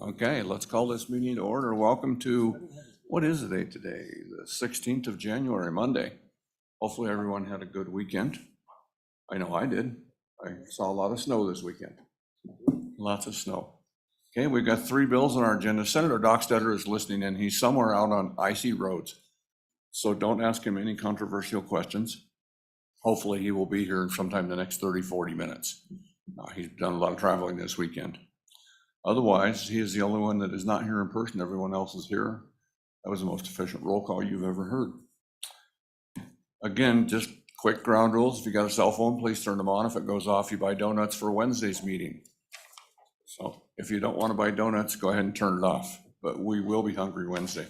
Okay, let's call this meeting to order. Welcome to, what is the date today? The 16th of January, Monday. Hopefully everyone had a good weekend. I know I did. I saw a lot of snow this weekend. Lots of snow. Okay, we've got 3 bills on our agenda. Senator Dockstader is listening in. He's somewhere out on icy roads. So don't ask him any controversial questions. Hopefully he will be here sometime in the next 30, 40 minutes. He's done a lot of traveling this weekend. Otherwise, he is the only one that is not here in person. Everyone else is here. That was the most efficient roll call you've ever heard. Again, just quick ground rules. If you got a cell phone, please turn them on. If it goes off, you buy donuts for Wednesday's meeting. So if you don't want to buy donuts, go ahead and turn it off. But we will be hungry Wednesday.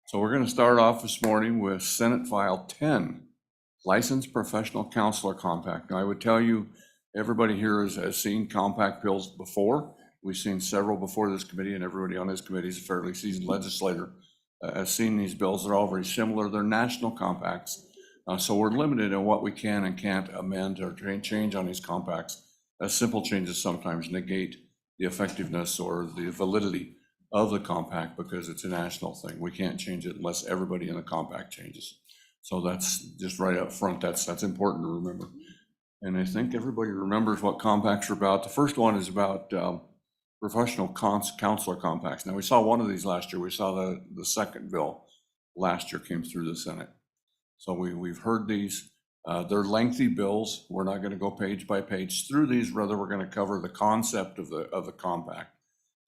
So we're going to start off this morning with Senate File 10, Licensed Professional Counselor Compact. Now, I would tell you, everybody here has seen compact bills before. We've seen several before this committee, and everybody on this committee is a fairly seasoned legislator, has seen these bills. They're all very similar. They're national compacts. So we're limited in what we can and can't amend or change on these compacts. Simple changes sometimes negate the effectiveness or the validity of the compact because it's a national thing. We can't change it unless everybody in the compact changes. So that's just right up front. That's important to remember. And I think everybody remembers what compacts are about. The first one is about professional counselor compacts. Now, we saw one of these last year. We saw the second bill last year came through the Senate. So we've heard these. They're lengthy bills. We're not going to go page by page through these. Rather, we're going to cover the concept of the compact,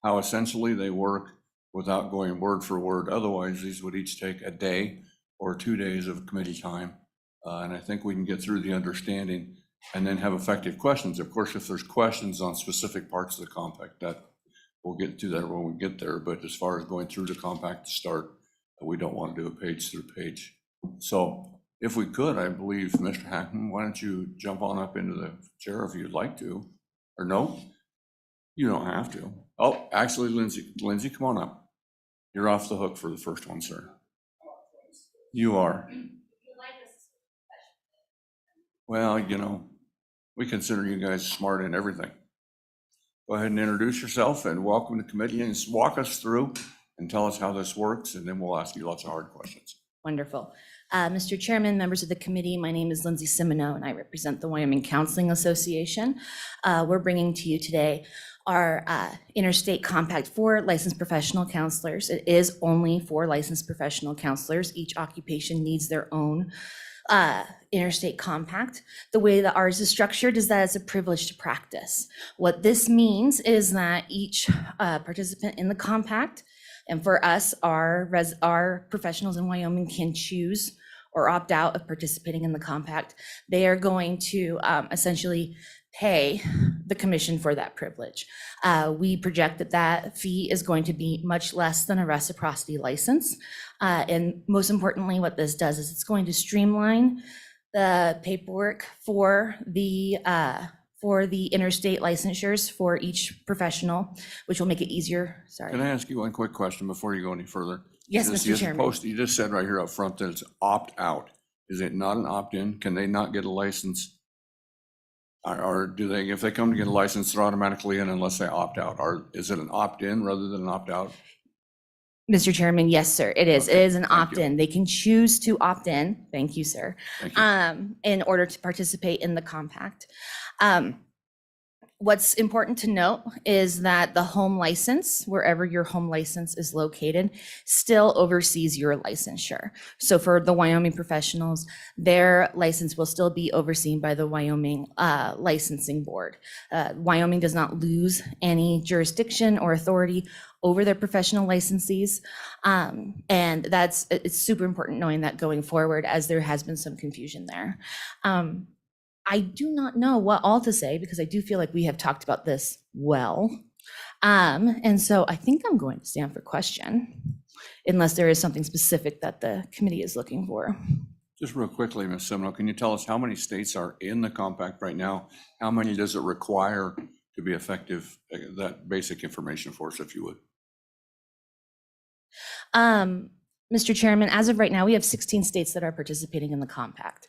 how essentially they work without going word for word. Otherwise, these would each take a day or 2 days of committee time. And I think we can get through the understanding and then have effective questions. Of course, if there's questions on specific parts of the compact, that we'll get to that when we get there. But as far as going through the compact to start, we don't want to do it page through page. So if we could, I believe, Mr. Hackman, why don't you jump on up into the chair if you'd like to, or no, you don't have to. Oh, actually, Lindsay, come on up. You're off the hook for the first one, sir. You are. Well, you know, we consider you guys smart in everything. Go ahead and introduce yourself and welcome to committee and walk us through and tell us how this works, and then we'll ask you lots of hard questions. Wonderful. Mr. Chairman, members of the committee, my name is Lindsay Simoneau and I represent the Wyoming Counseling Association. We're bringing to you today our interstate compact for licensed professional counselors. It is only for licensed professional counselors. Each occupation needs their own interstate compact. The way that ours is structured is that it's a privilege to practice. What this means is that each participant in the compact, and for us, our professionals in Wyoming can choose or opt out of participating in the compact. They are going to essentially pay the commission for that privilege. We project that that fee is going to be much less than a reciprocity license. And most importantly, what this does is it's going to streamline the paperwork for the interstate licensures for each professional, which will make it easier. Sorry. Can I ask you one quick question before you go any further? Yes, Mr. Chairman. You just said right here up front that it's opt-out. Is it not an opt-in? Can they not get a license? Or do they, if they come to get a license, they're automatically in unless they opt out? Or is it an opt-in rather than an opt-out? Mr. Chairman, yes, sir, it is. Okay, it is an opt-in. They can choose to opt in. Thank you, sir. Thank you. In order to participate in the compact. What's important to note is that the home license, wherever your home license is located, still oversees your licensure. So for the Wyoming professionals, their license will still be overseen by the Wyoming Licensing Board. Wyoming does not lose any jurisdiction or authority over their professional licensees. And it's super important knowing that going forward, as there has been some confusion there. I do not know what all to say because I do feel like we have talked about this well. And so I think I'm going to stand for question unless there is something specific that the committee is looking for. Just real quickly, Ms. Simoneau, can you tell us how many states are in the compact right now? How many does it require to be effective? That basic information for us, if you would. Mr. Chairman, as of right now, we have 16 states that are participating in the compact.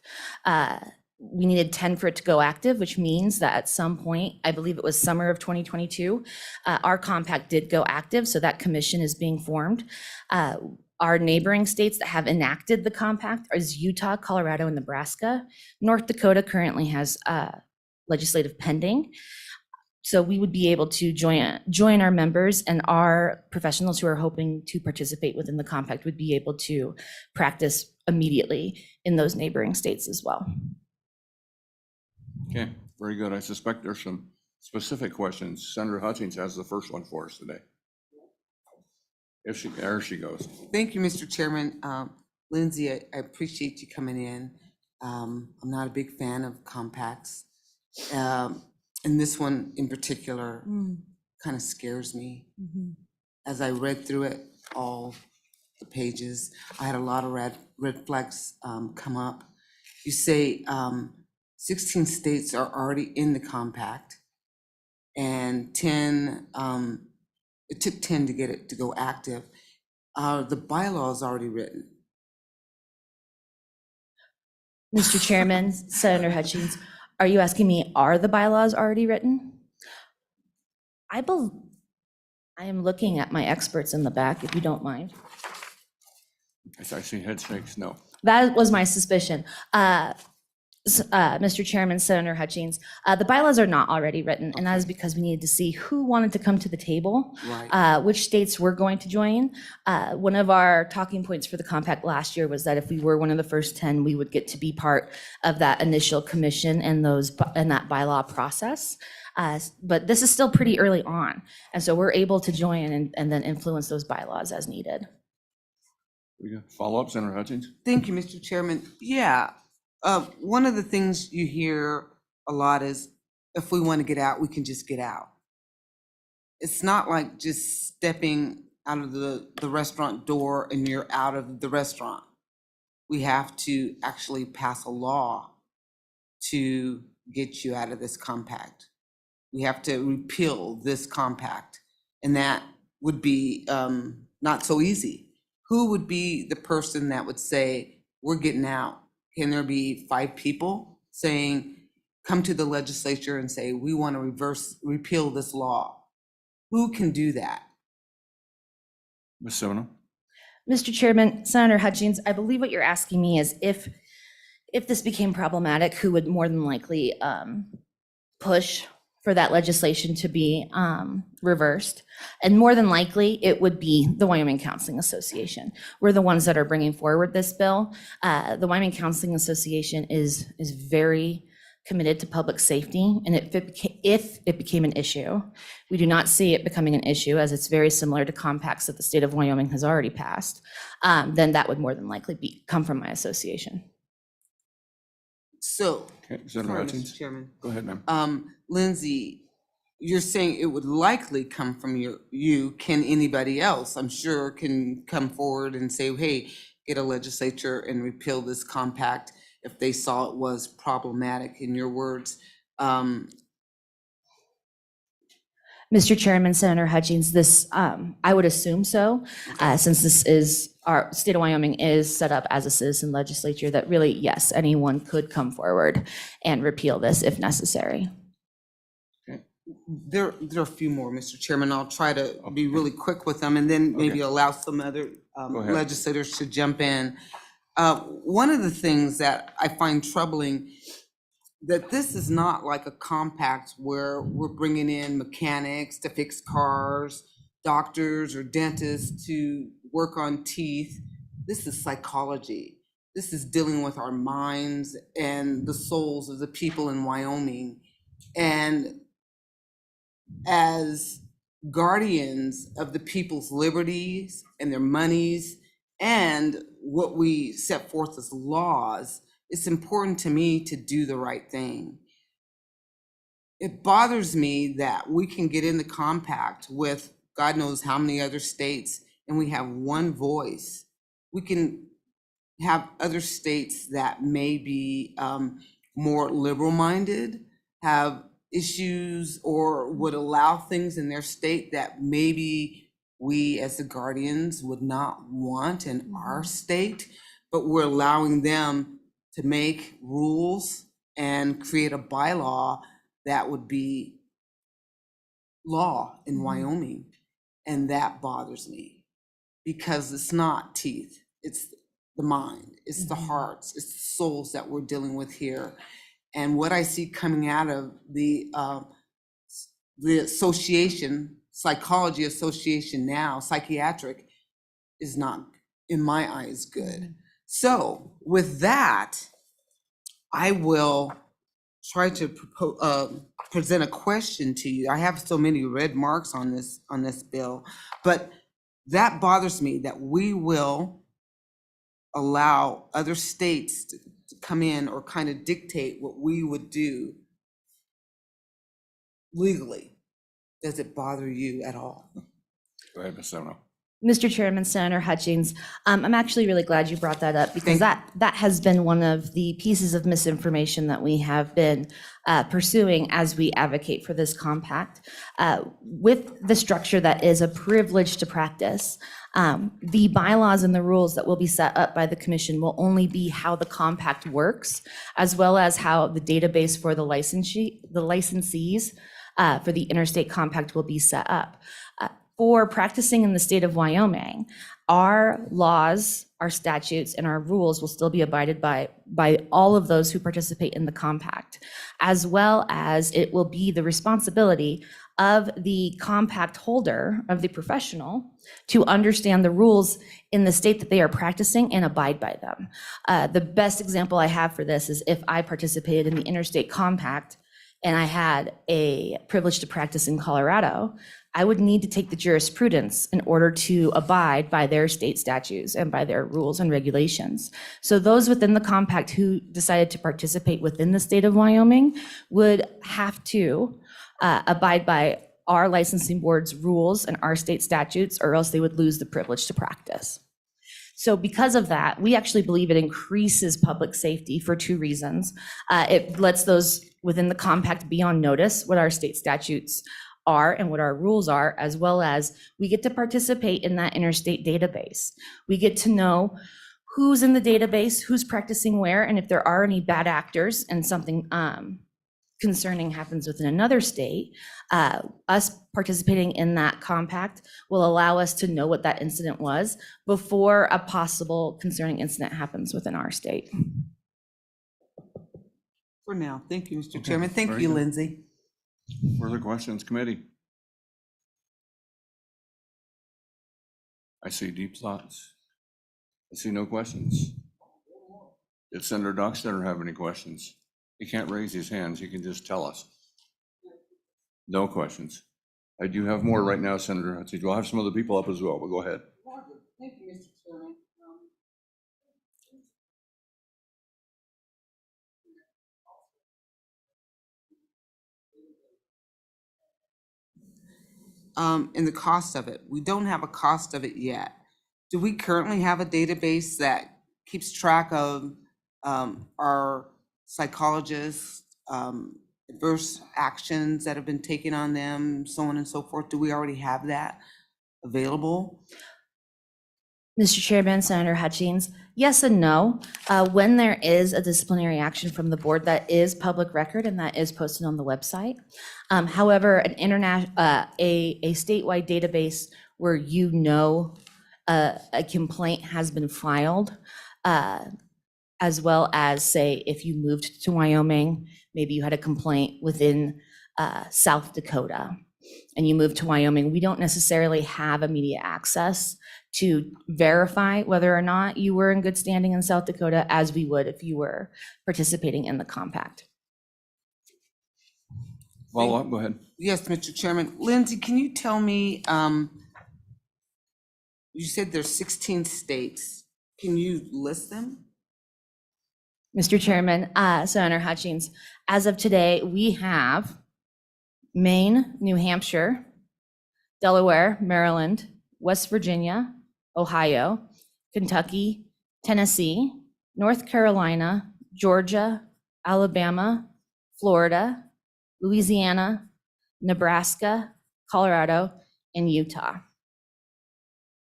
we needed 10 for it to go active, which means that at some point, I believe it was summer of 2022, our compact did go active, so that commission is being formed. Our neighboring states that have enacted the compact is Utah, Colorado, and Nebraska. North Dakota currently has legislative pending. So we would be able to join our members, and our professionals who are hoping to participate within the compact would be able to practice immediately in those neighboring states as well. Okay, very good. I suspect there's some specific questions. Senator Hutchins has the first one for us today. There she goes. Thank you, Mr. Chairman. Lindsay, I appreciate you coming in. I'm not a big fan of compacts. And this one in particular kind of scares me. As I read through it, all the pages, I had a lot of red flags come up. You say 16 states are already in the compact, and 10, it took 10 to get it to go active. The bylaw is already written. Mr. Chairman, Senator Hutchins, are you asking me, are the bylaws already written? I am looking at my experts in the back, if you don't mind. I see head shakes, no. That was my suspicion. Mr. Chairman, Senator Hutchins, the bylaws are not already written, and that is because we needed to see who wanted to come to the table, Right. which states were going to join. One of our talking points for the compact last year was that if we were one of the first 10, we would get to be part of that initial commission and that bylaw process. But this is still pretty early on, and so we're able to join and then influence those bylaws as needed. Follow up, Senator Hutchins? Thank you, Mr. Chairman. Yeah, one of the things you hear a lot is, if we want to get out, we can just get out. It's not like just stepping out of the restaurant door and you're out of the restaurant. We have to actually pass a law to get you out of this compact. We have to repeal this compact, and that would be not so easy. Who would be the person that would say, we're getting out? Can there be 5 people saying, come to the legislature and say, we want to repeal this law? Who can do that? Ms. Semino? Mr. Chairman, Senator Hutchins, I believe what you're asking me is if this became problematic, who would more than likely push for that legislation to be reversed? And more than likely, it would be the Wyoming Counseling Association. We're the ones that are bringing forward this bill. The Wyoming Counseling Association is very committed to public safety, and if it became an issue, we do not see it becoming an issue, as it's very similar to compacts that the state of Wyoming has already passed, then that would more than likely come from my association. So, Okay, Senator sorry, Hutchins? Mr. Chairman. Go ahead, ma'am. Lindsay, you're saying it would likely come from you. Can anybody else, I'm sure, can come forward and say, hey, get a legislature and repeal this compact if they saw it was problematic, in your words? Mr. Chairman, Senator Hutchins, this, I would assume so, since this is, our state of Wyoming is set up as a citizen legislature, that really, yes, anyone could come forward and repeal this if necessary. There are a few more, Mr. Chairman. I'll try to be really quick with them, and then maybe allow some other ahead. legislators to jump in. One of the things that I find troubling, that this is not like a compact where we're bringing in mechanics to fix cars, doctors or dentists to work on teeth. This is psychology. This is dealing with our minds and the souls of the people in Wyoming. And as guardians of the people's liberties and their monies and what we set forth as laws, it's important to me to do the right thing. It bothers me that we can get in the compact with God knows how many other states, and we have one voice. We can have other states that may be more liberal-minded, have issues or would allow things in their state that maybe we as the guardians would not want in our state, but we're allowing them to make rules and create a bylaw that would be law in Wyoming. And that bothers me because it's not teeth, it's the mind, it's the hearts, it's the souls that we're dealing with here. And what I see coming out of the association, psychology association now, psychiatric, is not, in my eyes, good. So with that, I will try to present a question to you. I have so many red marks on this bill, but that bothers me that we will allow other states to come in or kind of dictate what we would do legally. Does it bother you at all? Go ahead, Ms. Semino. Mr. Chairman, Senator Hutchings, I'm actually really glad you brought that up because Thank that has been one of the pieces of misinformation that we have been pursuing as we advocate for this compact. With the structure that is a privilege to practice, the bylaws and the rules that will be set up by the commission will only be how the compact works, as well as how the database for the licensees for the interstate compact will be set up. For practicing in the state of Wyoming, our laws, our statutes, and our rules will still be abided by all of those who participate in the compact, as well as it will be the responsibility of the compact holder, of the professional, to understand the rules in the state that they are practicing and abide by them. The best example I have for this is if I participated in the interstate compact and I had a privilege to practice in Colorado, I would need to take the jurisprudence in order to abide by their state statutes and by their rules and regulations. So those within the compact who decided to participate within the state of Wyoming would have to abide by our licensing board's rules and our state statutes, or else they would lose the privilege to practice. So because of that, we actually believe it increases public safety for two reasons. It lets those within the compact be on notice what our state statutes are and what our rules are, as well as we get to participate in that interstate database. We get to know who's in the database, who's practicing where, and if there are any bad actors and something concerning happens within another state, us participating in that compact will allow us to know what that incident was before a possible concerning incident happens within our state. For now, thank you, Mr. Okay, Chairman. Thank very you, good. Lindsay. Further questions, committee? I see deep thoughts. I see no questions. Did Senator Dockstader have any questions? He can't raise his hands, he can just tell us. No questions. I do have more right now, Senator Hutchins. We'll have some other people up as well, but go ahead. Thank you, Mr. Chairman. And the cost of it. We don't have a cost of it yet. Do we currently have a database that keeps track of our psychologists, adverse actions that have been taken on them, so on and so forth? Do we already have that available? Mr. Chairman, Senator Hutchings, yes and no. When there is a disciplinary action from the board, that is public record and that is posted on the website. However, an a statewide database where you know a complaint has been filed, as well as say if you moved to Wyoming, maybe you had a complaint within South Dakota and you moved to Wyoming, we don't necessarily have immediate access to verify whether or not you were in good standing in South Dakota as we would if you were participating in the compact. Follow up, go ahead. Yes, Mr. Chairman. Lindsay, can you tell me, you said there's 16 states. Can you list them? Mr. Chairman, Senator Hutchings, as of today, we have Maine, New Hampshire, Delaware, Maryland, West Virginia, Ohio, Kentucky, Tennessee, North Carolina, Georgia, Alabama, Florida, Louisiana, Nebraska, Colorado, and Utah.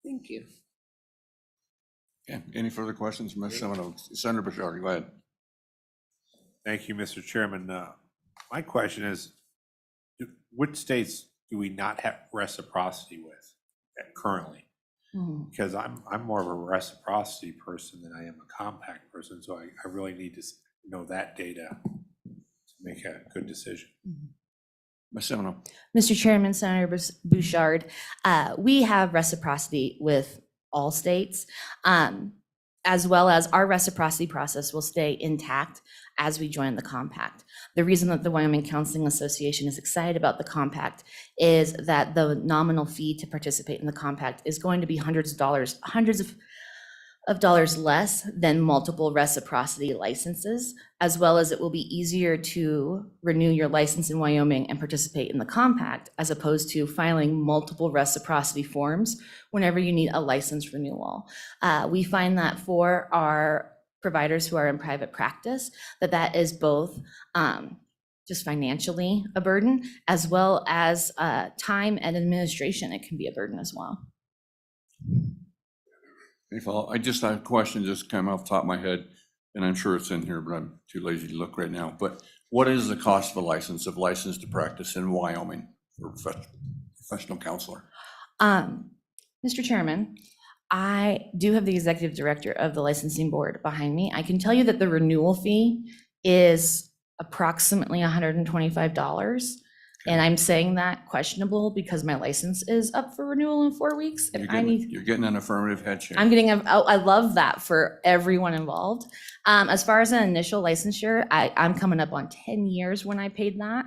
Thank you. Okay, any further questions from Ms. Semino? Senator Bashar, go ahead. Thank you, Mr. Chairman. My question is, which states do we not have reciprocity with currently? Because I'm more of a reciprocity person than I am a compact person, so I really need to know that data to make a good decision. Ms. Semino. Mr. Chairman, Senator Bouchard, we have reciprocity with all states, as well as our reciprocity process will stay intact as we join the compact. The reason that the Wyoming Counseling Association is excited about the compact is that the nominal fee to participate in the compact is going to be hundreds of dollars less than multiple reciprocity licenses, as well as it will be easier to renew your license in Wyoming and participate in the compact, as opposed to filing multiple reciprocity forms whenever you need a license renewal. We find that for our providers who are in private practice, that is both just financially a burden, as well as time and administration, it can be a burden as well. I just have a question just came off the top of my head, and I'm sure it's in here, but I'm too lazy to look right now. But what is the cost of a license to practice in Wyoming for a professional counselor? Mr. Chairman, I do have the executive director of the licensing board behind me. I can tell you that the renewal fee is approximately $125. And I'm saying that questionable because my license is up for renewal in 4 weeks. You're getting an affirmative head shake. I'm getting, I love that for everyone involved. As far as an initial licensure, I'm coming up on 10 years when I paid that.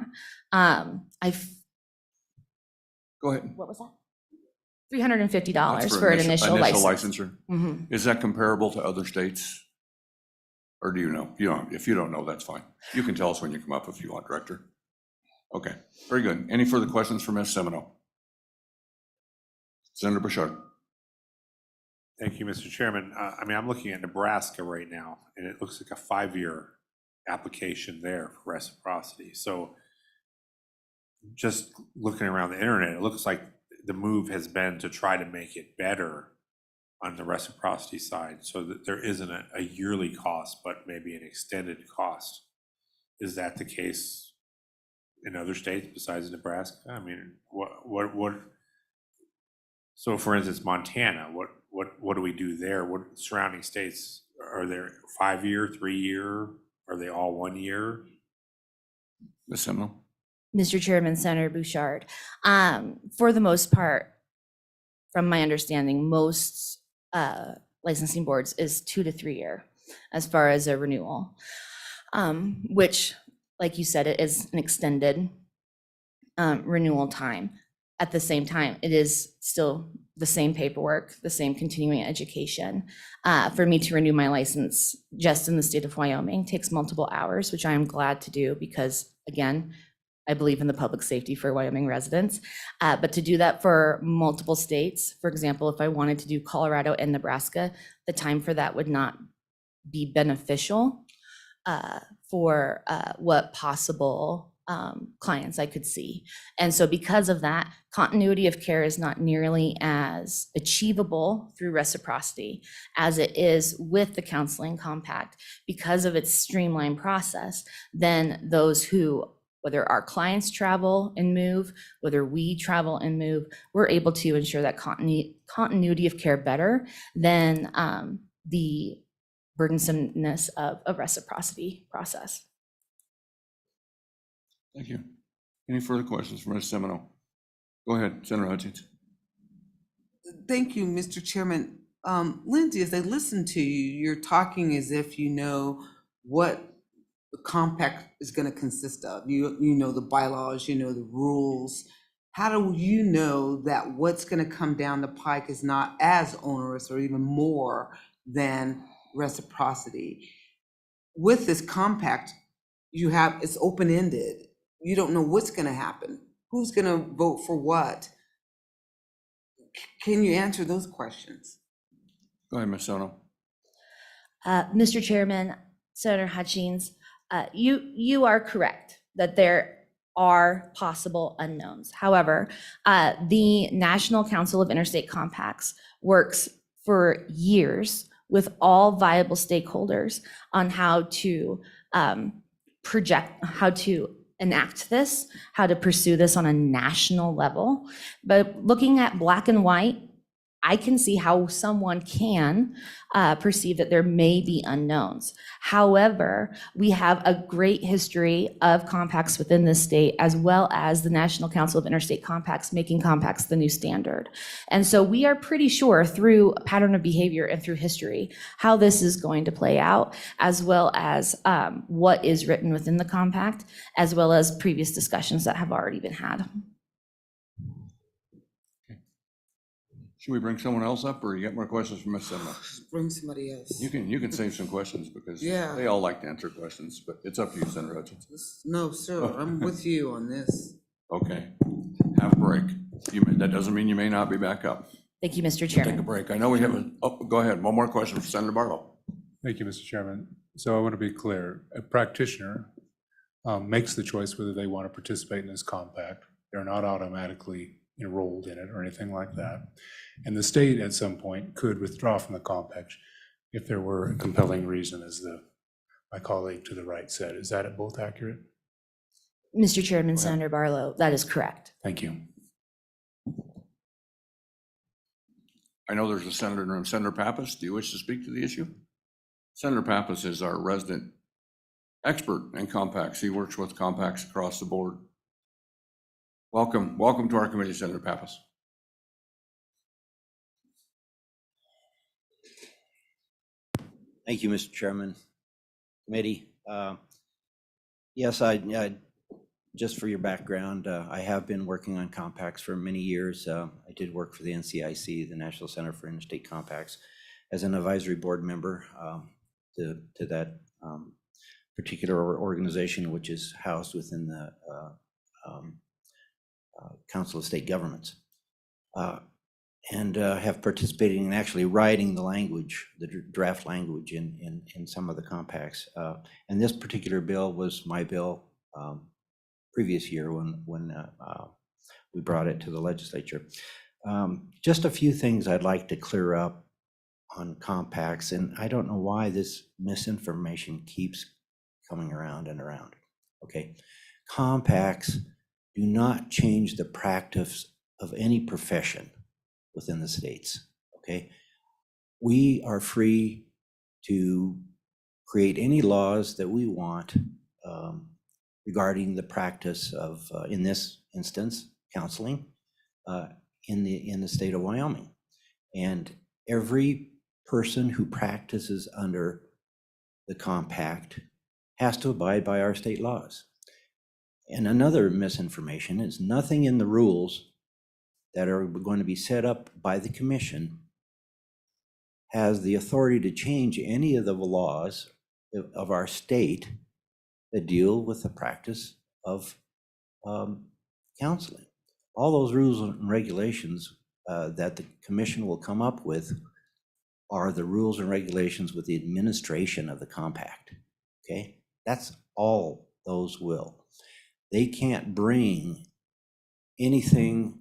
Go ahead. What was that? $350 That's for an initial license. licensure. Mhm. Is that comparable to other states? Or do you know? If you don't know, that's fine. You can tell us when you come up if you want, Director. Okay, very good. Any further questions for Ms. Semino? Senator Bouchard. Thank you, Mr. Chairman. I'm looking at Nebraska right now, and it looks like a 5-year application there for reciprocity. So just looking around the internet, it looks like the move has been to try to make it better on the reciprocity side so that there isn't a yearly cost, but maybe an extended cost. Is that the case in other states besides Nebraska? What? So for instance, Montana, what do we do there? What surrounding states, are there 5-year, 3-year? Are they all 1 year? Ms. Semino. Mr. Chairman, Senator Bouchard, for the most part, from my understanding, most licensing boards is 2 to 3 year as far as a renewal, which, like you said, it is an extended renewal time. At the same time, it is still the same paperwork, the same continuing education. For me to renew my license just in the state of Wyoming takes multiple hours, which I am glad to do because, again, I believe in the public safety for Wyoming residents. But to do that for multiple states, for example, if I wanted to do Colorado and Nebraska, the time for that would not be beneficial for what possible clients I could see. And so because of that, continuity of care is not nearly as achievable through reciprocity as it is with the counseling compact. Because of its streamlined process, then those who, whether our clients travel and move, whether we travel and move, we're able to ensure that continuity of care better than the burdensomeness of a reciprocity process. Thank you. Any further questions for Ms. Semino? Go ahead, Senator Hutchins. Thank you, Mr. Chairman. Lindsay, as I listen to you, you're talking as if you know what the compact is going to consist of. You know the bylaws, you know the rules. How do you know that what's going to come down the pike is not as onerous or even more than reciprocity? With this compact, it's open-ended. You don't know what's going to happen. Who's going to vote for what? Can you answer those questions? Go ahead, Ms. Semino. Mr. Chairman, Senator Hutchins, you are correct that there are possible unknowns. However, the National Council of Interstate Compacts works for years with all viable stakeholders on how to project, how to enact this, how to pursue this on a national level. But looking at black and white, I can see how someone can perceive that there may be unknowns. However, we have a great history of compacts within the state, as well as the National Council of Interstate Compacts making compacts the new standard. And so we are pretty sure through a pattern of behavior and through history how this is going to play out, as well as what is written within the compact, as well as previous discussions that have already been had. Should we bring someone else up, or you got more questions from Ms. Simba? Bring somebody else. You can save some questions, because Yeah. they all like to answer questions, but it's up to you, Senator Hutchinson. No, sir, I'm with you on this. Okay, have a break. That doesn't mean you may not be back up. Thank you, Mr. Take a Chairman. break. I know we have go ahead. One more question for Senator Barlow. Thank you, Mr. Chairman. So I want to be clear. A practitioner makes the choice whether they want to participate in this compact. They're not automatically enrolled in it or anything like that. And the state at some point could withdraw from the compact if there were a compelling reason, as my colleague to the right said. Is that both accurate? Mr. Chairman, Senator Barlow, that is correct. Thank you. I know there's a senator in the room. Senator Pappas, do you wish to speak to the issue? Senator Pappas is our resident expert in compacts. He works with compacts across the board. Welcome to our committee, Senator Pappas. Thank you, Mr. Chairman. Committee. Yes, just for your background, I have been working on compacts for many years. I did work for the NCIC, the National Center for Interstate Compacts, as an advisory board member to that particular organization, which is housed within the Council of State Governments. And have participated in actually writing the language, the draft language in some of the compacts. And this particular bill was my bill previous year when we brought it to the legislature. Just a few things I'd like to clear up on compacts, and I don't know why this misinformation keeps coming around and around. Okay, compacts do not change the practice of any profession within the states. Okay, we are free to create any laws that we want regarding the practice of, in this instance, counseling in the state of Wyoming. And every person who practices under the compact has to abide by our state laws. And another misinformation is nothing in the rules that are going to be set up by the commission has the authority to change any of the laws of our state that deal with the practice of counseling. All those rules and regulations that the commission will come up with are the rules and regulations with the administration of the compact. Okay, that's all those will. They can't bring anything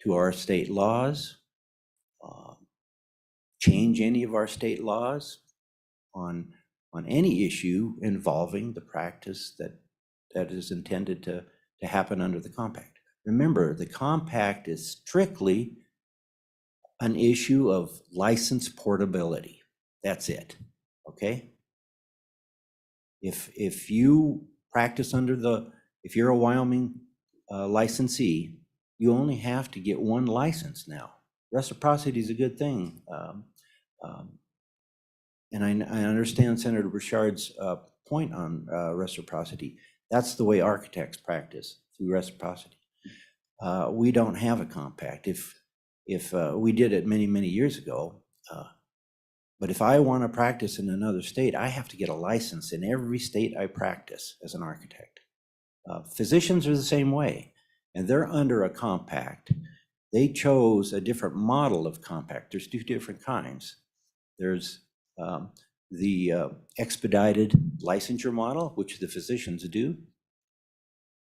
to our state laws, change any of our state laws on any issue involving the practice that is intended to happen under the compact. Remember, the compact is strictly an issue of license portability. That's it, okay? If you practice if you're a Wyoming licensee, you only have to get one license now. Reciprocity is a good thing. And I understand Senator Burchard's point on reciprocity. That's the way architects practice, through reciprocity. We don't have a compact. If we did it many, many years ago, but if I want to practice in another state, I have to get a license in every state I practice as an architect. Physicians are the same way, and they're under a compact. They chose a different model of compact. There's two different kinds. There's the expedited licensure model, which the physicians do,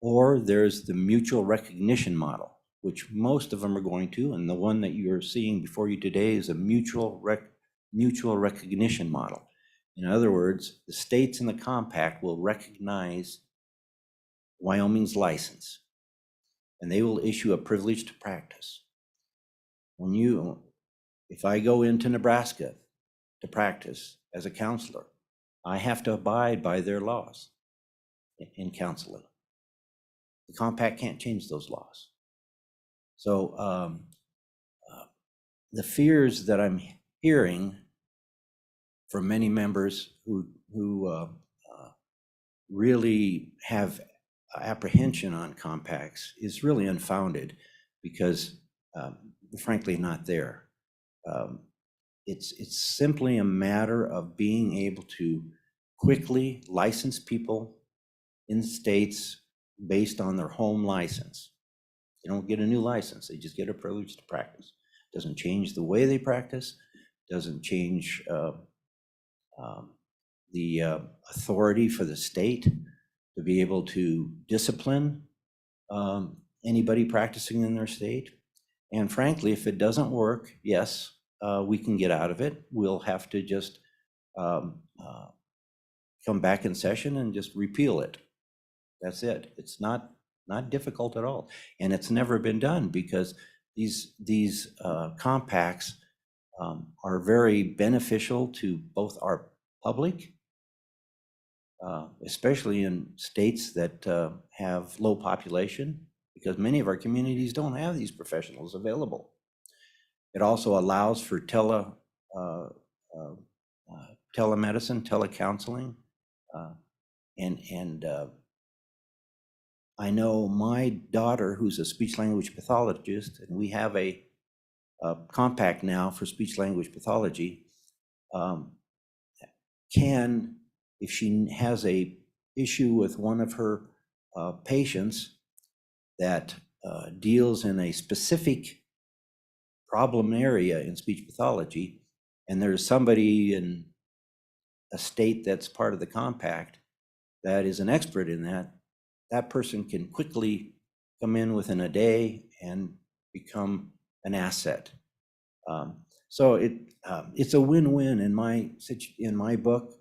or there's the mutual recognition model, which most of them are going to, and the one that you're seeing before you today is a mutual recognition model. In other words, the states in the compact will recognize Wyoming's license, and they will issue a privilege to practice. If I go into Nebraska to practice as a counselor, I have to abide by their laws in counseling. The compact can't change those laws. So the fears that I'm hearing from many members who really have apprehension on compacts is really unfounded, because frankly not there. It's simply a matter of being able to quickly license people in states based on their home license. They don't get a new license, they just get a privilege to practice. Doesn't change the way they practice, doesn't change the authority for the state to be able to discipline anybody practicing in their state. And frankly, if it doesn't work, yes, we can get out of it. We'll have to just come back in session and just repeal it. That's it. It's not difficult at all. And it's never been done, because these compacts are very beneficial to both our public, especially in states that have low population, because many of our communities don't have these professionals available. It also allows for telemedicine, telecounseling, and I know my daughter, who's a speech language pathologist, and we have a compact now for speech language pathology, can, if she has a issue with one of her patients that deals in a specific problem area in speech pathology, and there's somebody in a state that's part of the compact that is an expert in that, that person can quickly come in within a day and become an asset. So it's a win-win in my book.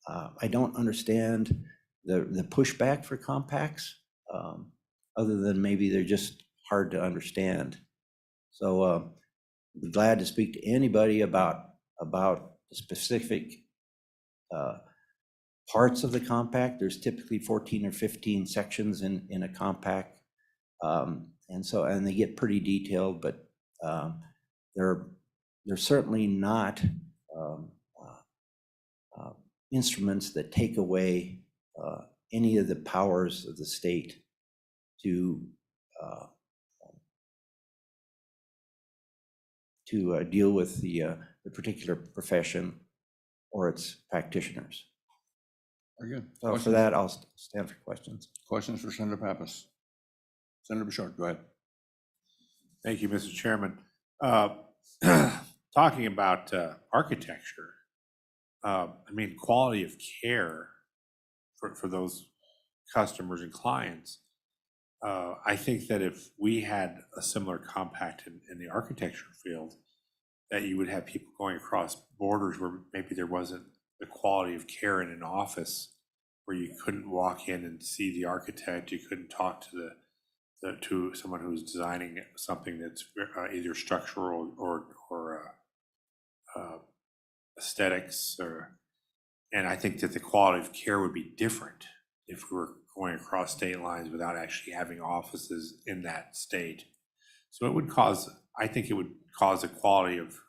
I don't understand the pushback for compacts, other than maybe they're just hard to understand. So I'd be glad to speak to anybody about the specific parts of the compact. There's typically 14 or 15 sections in a compact, and they get pretty detailed, but they're certainly not instruments that take away any of the powers of the state to deal with the particular profession or its practitioners. Very good. So for that, I'll stand for questions. Questions for Senator Pappas? Senator Bouchard, go ahead. Thank you, Mr. Chairman. Talking about architecture, I mean, quality of care for those customers and clients. I think that if we had a similar compact in the architecture field, that you would have people going across borders where maybe there wasn't the quality of care in an office, where you couldn't walk in and see the architect, you couldn't talk to to someone who's designing something that's either structural or aesthetics, and I think that the quality of care would be different if we were going across state lines without actually having offices in that state. So it would cause, I think it would cause a quality of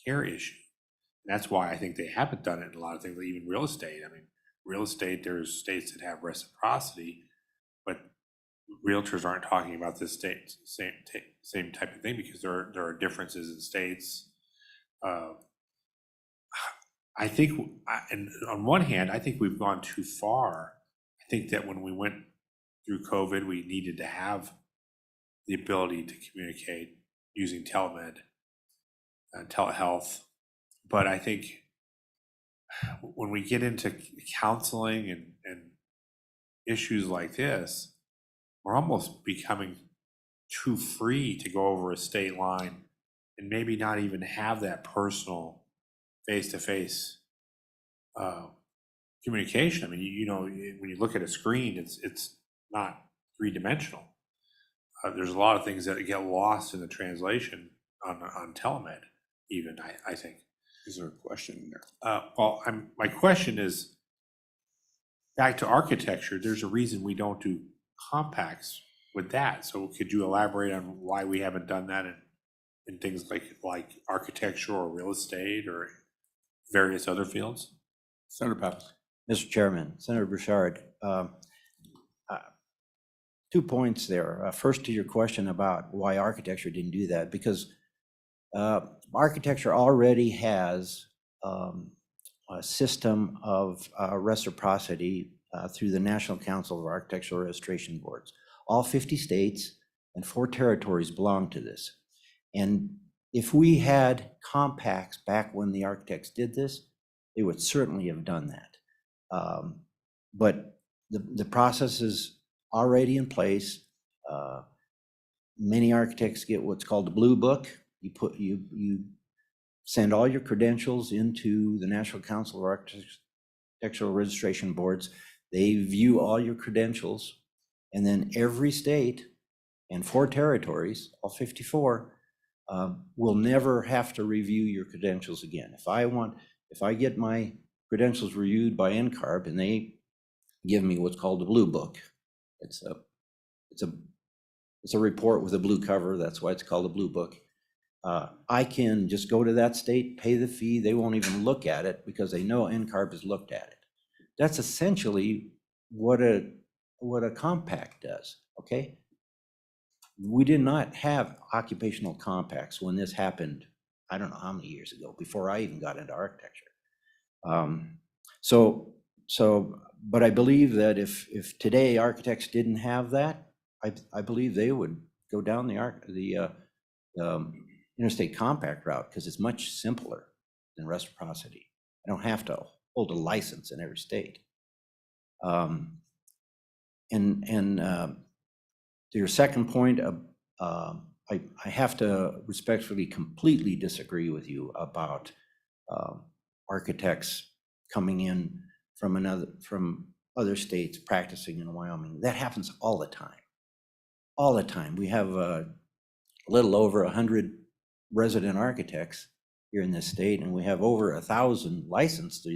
care issue. And that's why I think they haven't done it in a lot of things, even real estate. I mean, real estate, there's states that have reciprocity, but realtors aren't talking about this same type of thing, because there are differences in states. I think, and on one hand, I think we've gone too far. I think that when we went through COVID, we needed to have the ability to communicate using telemed and telehealth. But I think when we get into counseling and issues like this, we're almost becoming too free to go over a state line and maybe not even have that personal face-to-face communication. I mean, when you look at a screen, it's not three-dimensional. There's a lot of things that get lost in the translation on telemed, even, I think. Is there a question in there? Well, my question is, back to architecture, there's a reason we don't do compacts with that. So could you elaborate on why we haven't done that in things like architecture or real estate or various other fields? Senator Pappas. Mr. Chairman, Senator Bouchard, 2 points there. First, to your question about why architecture didn't do that, because architecture already has a system of reciprocity through the National Council of Architectural Registration Boards. All 50 states and 4 territories belong to this. And if we had compacts back when the architects did this, they would certainly have done that. But the process is already in place. Many architects get what's called the Blue Book. You send all your credentials into the National Council of Architectural Registration Boards. They view all your credentials, and then every state and 4 territories, all 54, will never have to review your credentials again. If I get my credentials reviewed by NCARB and they give me what's called the Blue Book, it's a report with a blue cover. That's why it's called a Blue Book. I can just go to that state, pay the fee. They won't even look at it because they know NCARB has looked at it. That's essentially what a compact does, okay? We did not have occupational compacts when this happened, I don't know how many years ago, before I even got into architecture. But I believe that if today architects didn't have that, I believe they would go down the interstate compact route, because it's much simpler than reciprocity. I don't have to hold a license in every state. To your second point, I have to respectfully completely disagree with you about architects coming in from other states practicing in Wyoming. That happens all the time. All the time. We have a little over 100 resident architects here in this state, and we have over 1,000 licensed.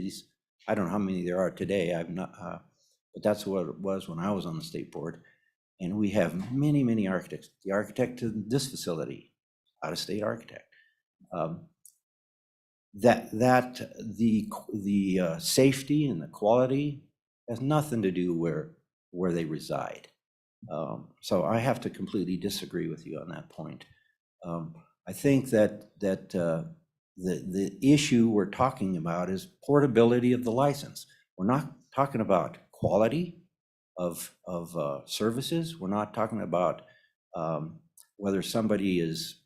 I don't know how many there are today. I've not, but that's what it was when I was on the state board. And we have many, many architects. The architect to this facility, out-of-state architect. The safety and the quality has nothing to do where they reside. So I have to completely disagree with you on that point. I think that the issue we're talking about is portability of the license. We're not talking about quality of services. We're not talking about whether somebody is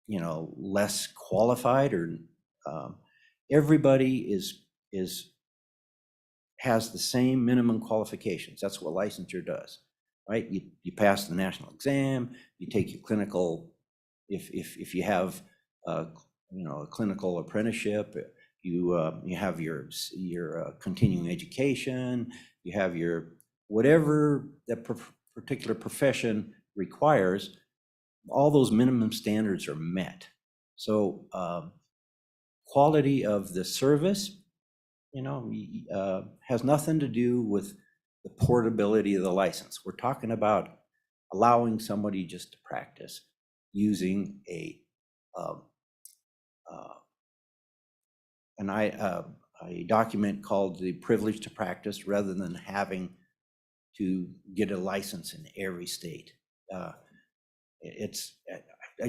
less qualified, or everybody has the same minimum qualifications. That's what licensure does, right? You pass the national exam, you take your clinical, if you have a clinical apprenticeship, you have your continuing education, you have your whatever that particular profession requires. All those minimum standards are met. So quality of the service, has nothing to do with the portability of the license. We're talking about allowing somebody just to practice using a document called the privilege to practice, rather than having to get a license in every state. I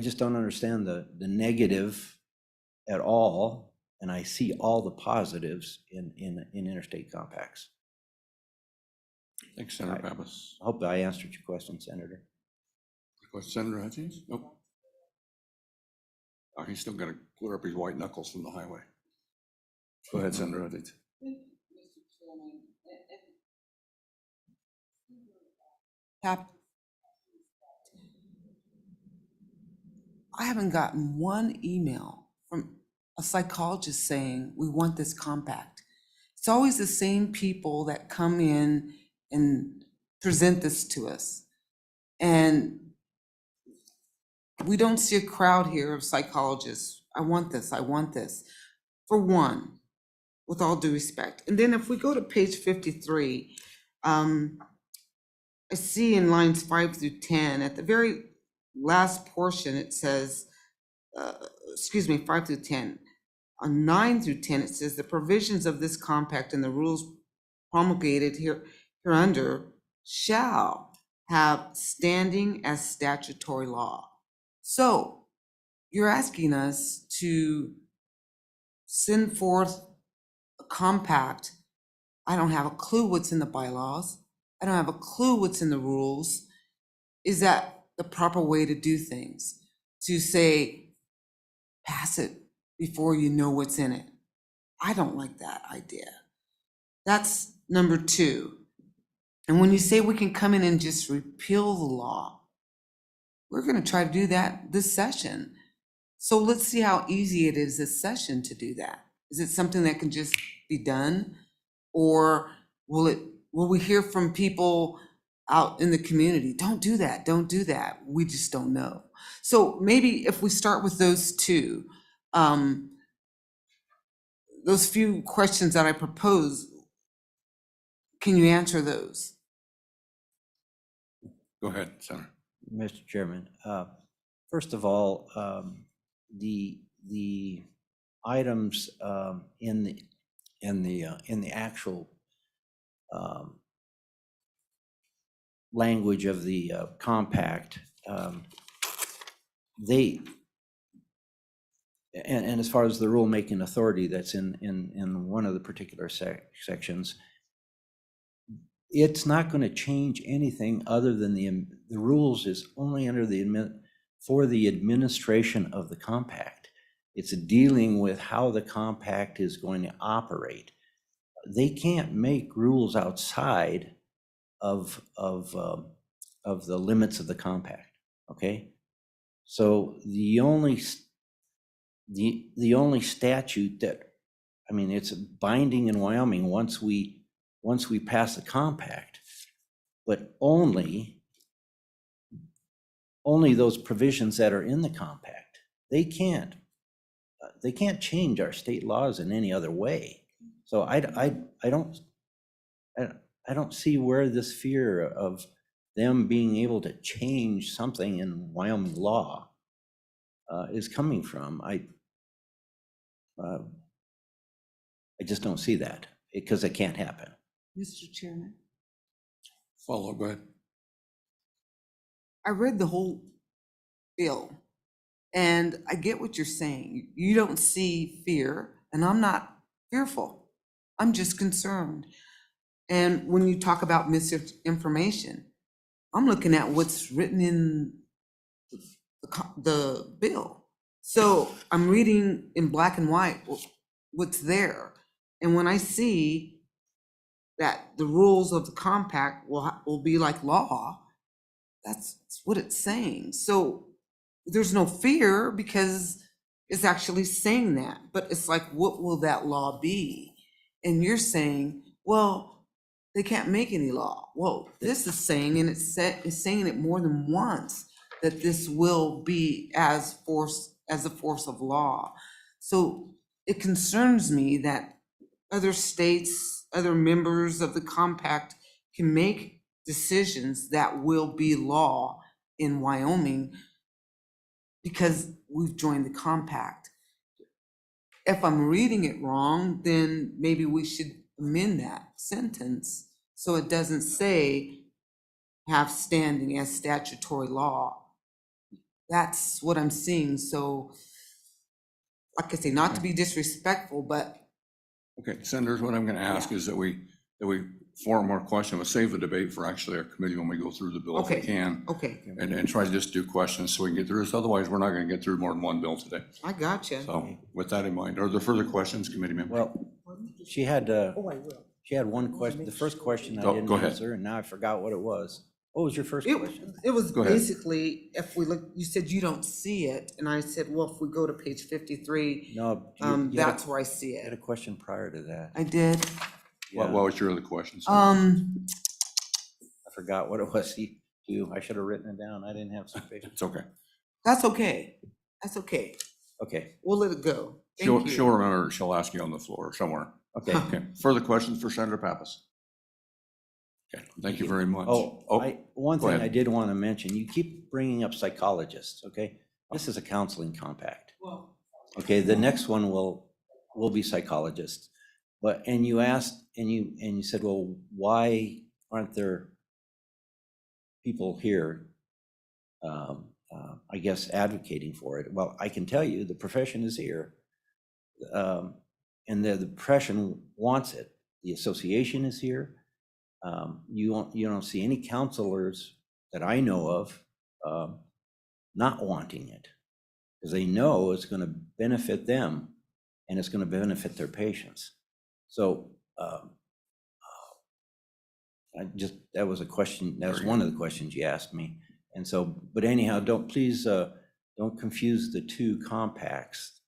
just don't understand the negative at all, and I see all the positives in interstate compacts. Thanks, Senator Pappas. I hope I answered your question, Senator. Senator Hutchins? Nope. Oh, he's still got to clear up his white knuckles from the highway. Go ahead, Senator Hutchins. I haven't gotten one email from a psychologist saying, we want this compact. It's always the same people that come in and present this to us. And we don't see a crowd here of psychologists. I want this, I want this. For one, with all due respect. And then if we go to page 53, I see in lines 5 through 10, at the very last portion, it says, 5 through 10. On 9 through 10, it says the provisions of this compact and the rules promulgated hereunder shall have standing as statutory law. So you're asking us to send forth a compact. I don't have a clue what's in the bylaws. I don't have a clue what's in the rules. Is that the proper way to do things? To say, pass it before you know what's in it? I don't like that idea. That's number 2. And when you say we can come in and just repeal the law, we're going to try to do that this session. So let's see how easy it is this session to do that. Is it something that can just be done? Or will we hear from people out in the community? Don't do that, don't do that. We just don't know. So maybe if we start with those 2, those few questions that I propose, can you answer those? Go ahead, Senator. Mr. Chairman, first of all, the items in the actual language of the compact, and as far as the rulemaking authority that's in one of the particular sections, it's not going to change anything other than the rules is only under for the administration of the compact. It's dealing with how the compact is going to operate. They can't make rules outside of the limits of the compact. Okay, so the only statute that, I mean, it's binding in Wyoming once we pass the compact, but only those provisions that are in the compact. They can't change our state laws in any other way. So I don't see where this fear of them being able to change something in Wyoming law is coming from. I just don't see that, because it can't happen. Mr. Chairman, Follow, go ahead. I read the whole bill and I get what you're saying. You don't see fear, and I'm not fearful. I'm just concerned. And when you talk about misinformation, I'm looking at what's written in the bill. So I'm reading in black and white what's there. And when I see that the rules of the compact will be like law, that's what it's saying. So there's no fear because it's actually saying that. But it's like, what will that law be? And you're saying, well, they can't make any law. Well, this is saying, and it's saying it more than once, that this will be as a force of law. So it concerns me that other states, other members of the compact can make decisions that will be law in Wyoming because we've joined the compact. If I'm reading it wrong, then maybe we should amend that sentence so it doesn't say have standing as statutory law. That's what I'm seeing. So, like I say, not to be disrespectful, but Okay, Senators, what I'm going to ask is that we form more question. We'll save the debate for actually our committee when we go through the bill if we Okay. can. okay, And try to just do questions so we can get through this. Otherwise, we're not going to get through more than one bill today. I gotcha. So with that in mind, are there further questions, committee members? Well, she had one question. The first question I Go didn't ahead. answer, and now I forgot what it was. What was your first It, question? it was Go ahead. basically, if we look, you said you don't see it, and I said, well, if we go to page 53, No, that's where I see you had a it. question prior to that. I did. What Yeah, was your other question? sir? I forgot what it was. I should have written it down. I didn't have some paper. It's okay. That's okay. That's okay. Okay, We'll let it go. She'll Thank she'll you. remember, she'll ask you on the floor somewhere. okay. Okay, further questions for Senator Pappas? Okay, thank you very much. One go thing ahead. I did want to mention, you keep bringing up psychologists, okay? This is a counseling compact. Well, Okay, the next one will be psychologists. But, and you asked, and you said, well, why aren't there people here, I guess, advocating for it? Well, I can tell you, the profession is here. And the profession wants it. The association is here. You don't see any counselors that I know of not wanting it, because they know it's going to benefit them and it's going to benefit their patients. So that was a question, that was Very one of the questions you asked me. And so, but anyhow, don't confuse the two compacts.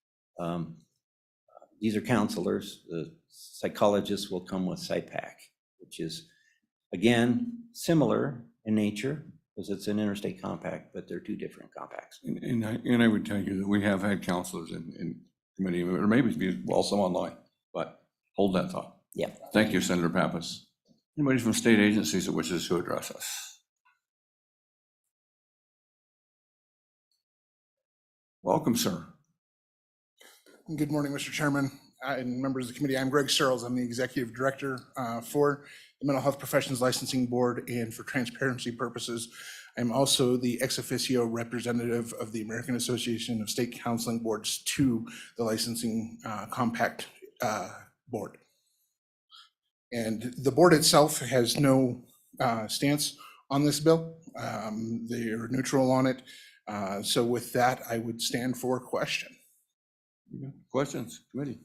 These are counselors. The psychologists will come with SIPAC, which is, again, similar in nature because it's an interstate compact, but they're two different compacts. And I would tell you that we have had counselors in committee, or maybe some online, but hold that thought. Yeah. Thank you, Senator Pappas. Anybody from state agencies that wishes to address us? Welcome, sir. Good morning, Mr. Chairman and members of the committee. I'm Greg Searles. I'm the Executive Director for the Mental Health Professions Licensing Board, and for transparency purposes, I'm also the ex officio representative of the American Association of State Counseling Boards to the Licensing Compact Board. And the board itself has no stance on this bill. They are neutral on it. So with that, I would stand for question. Questions, committee?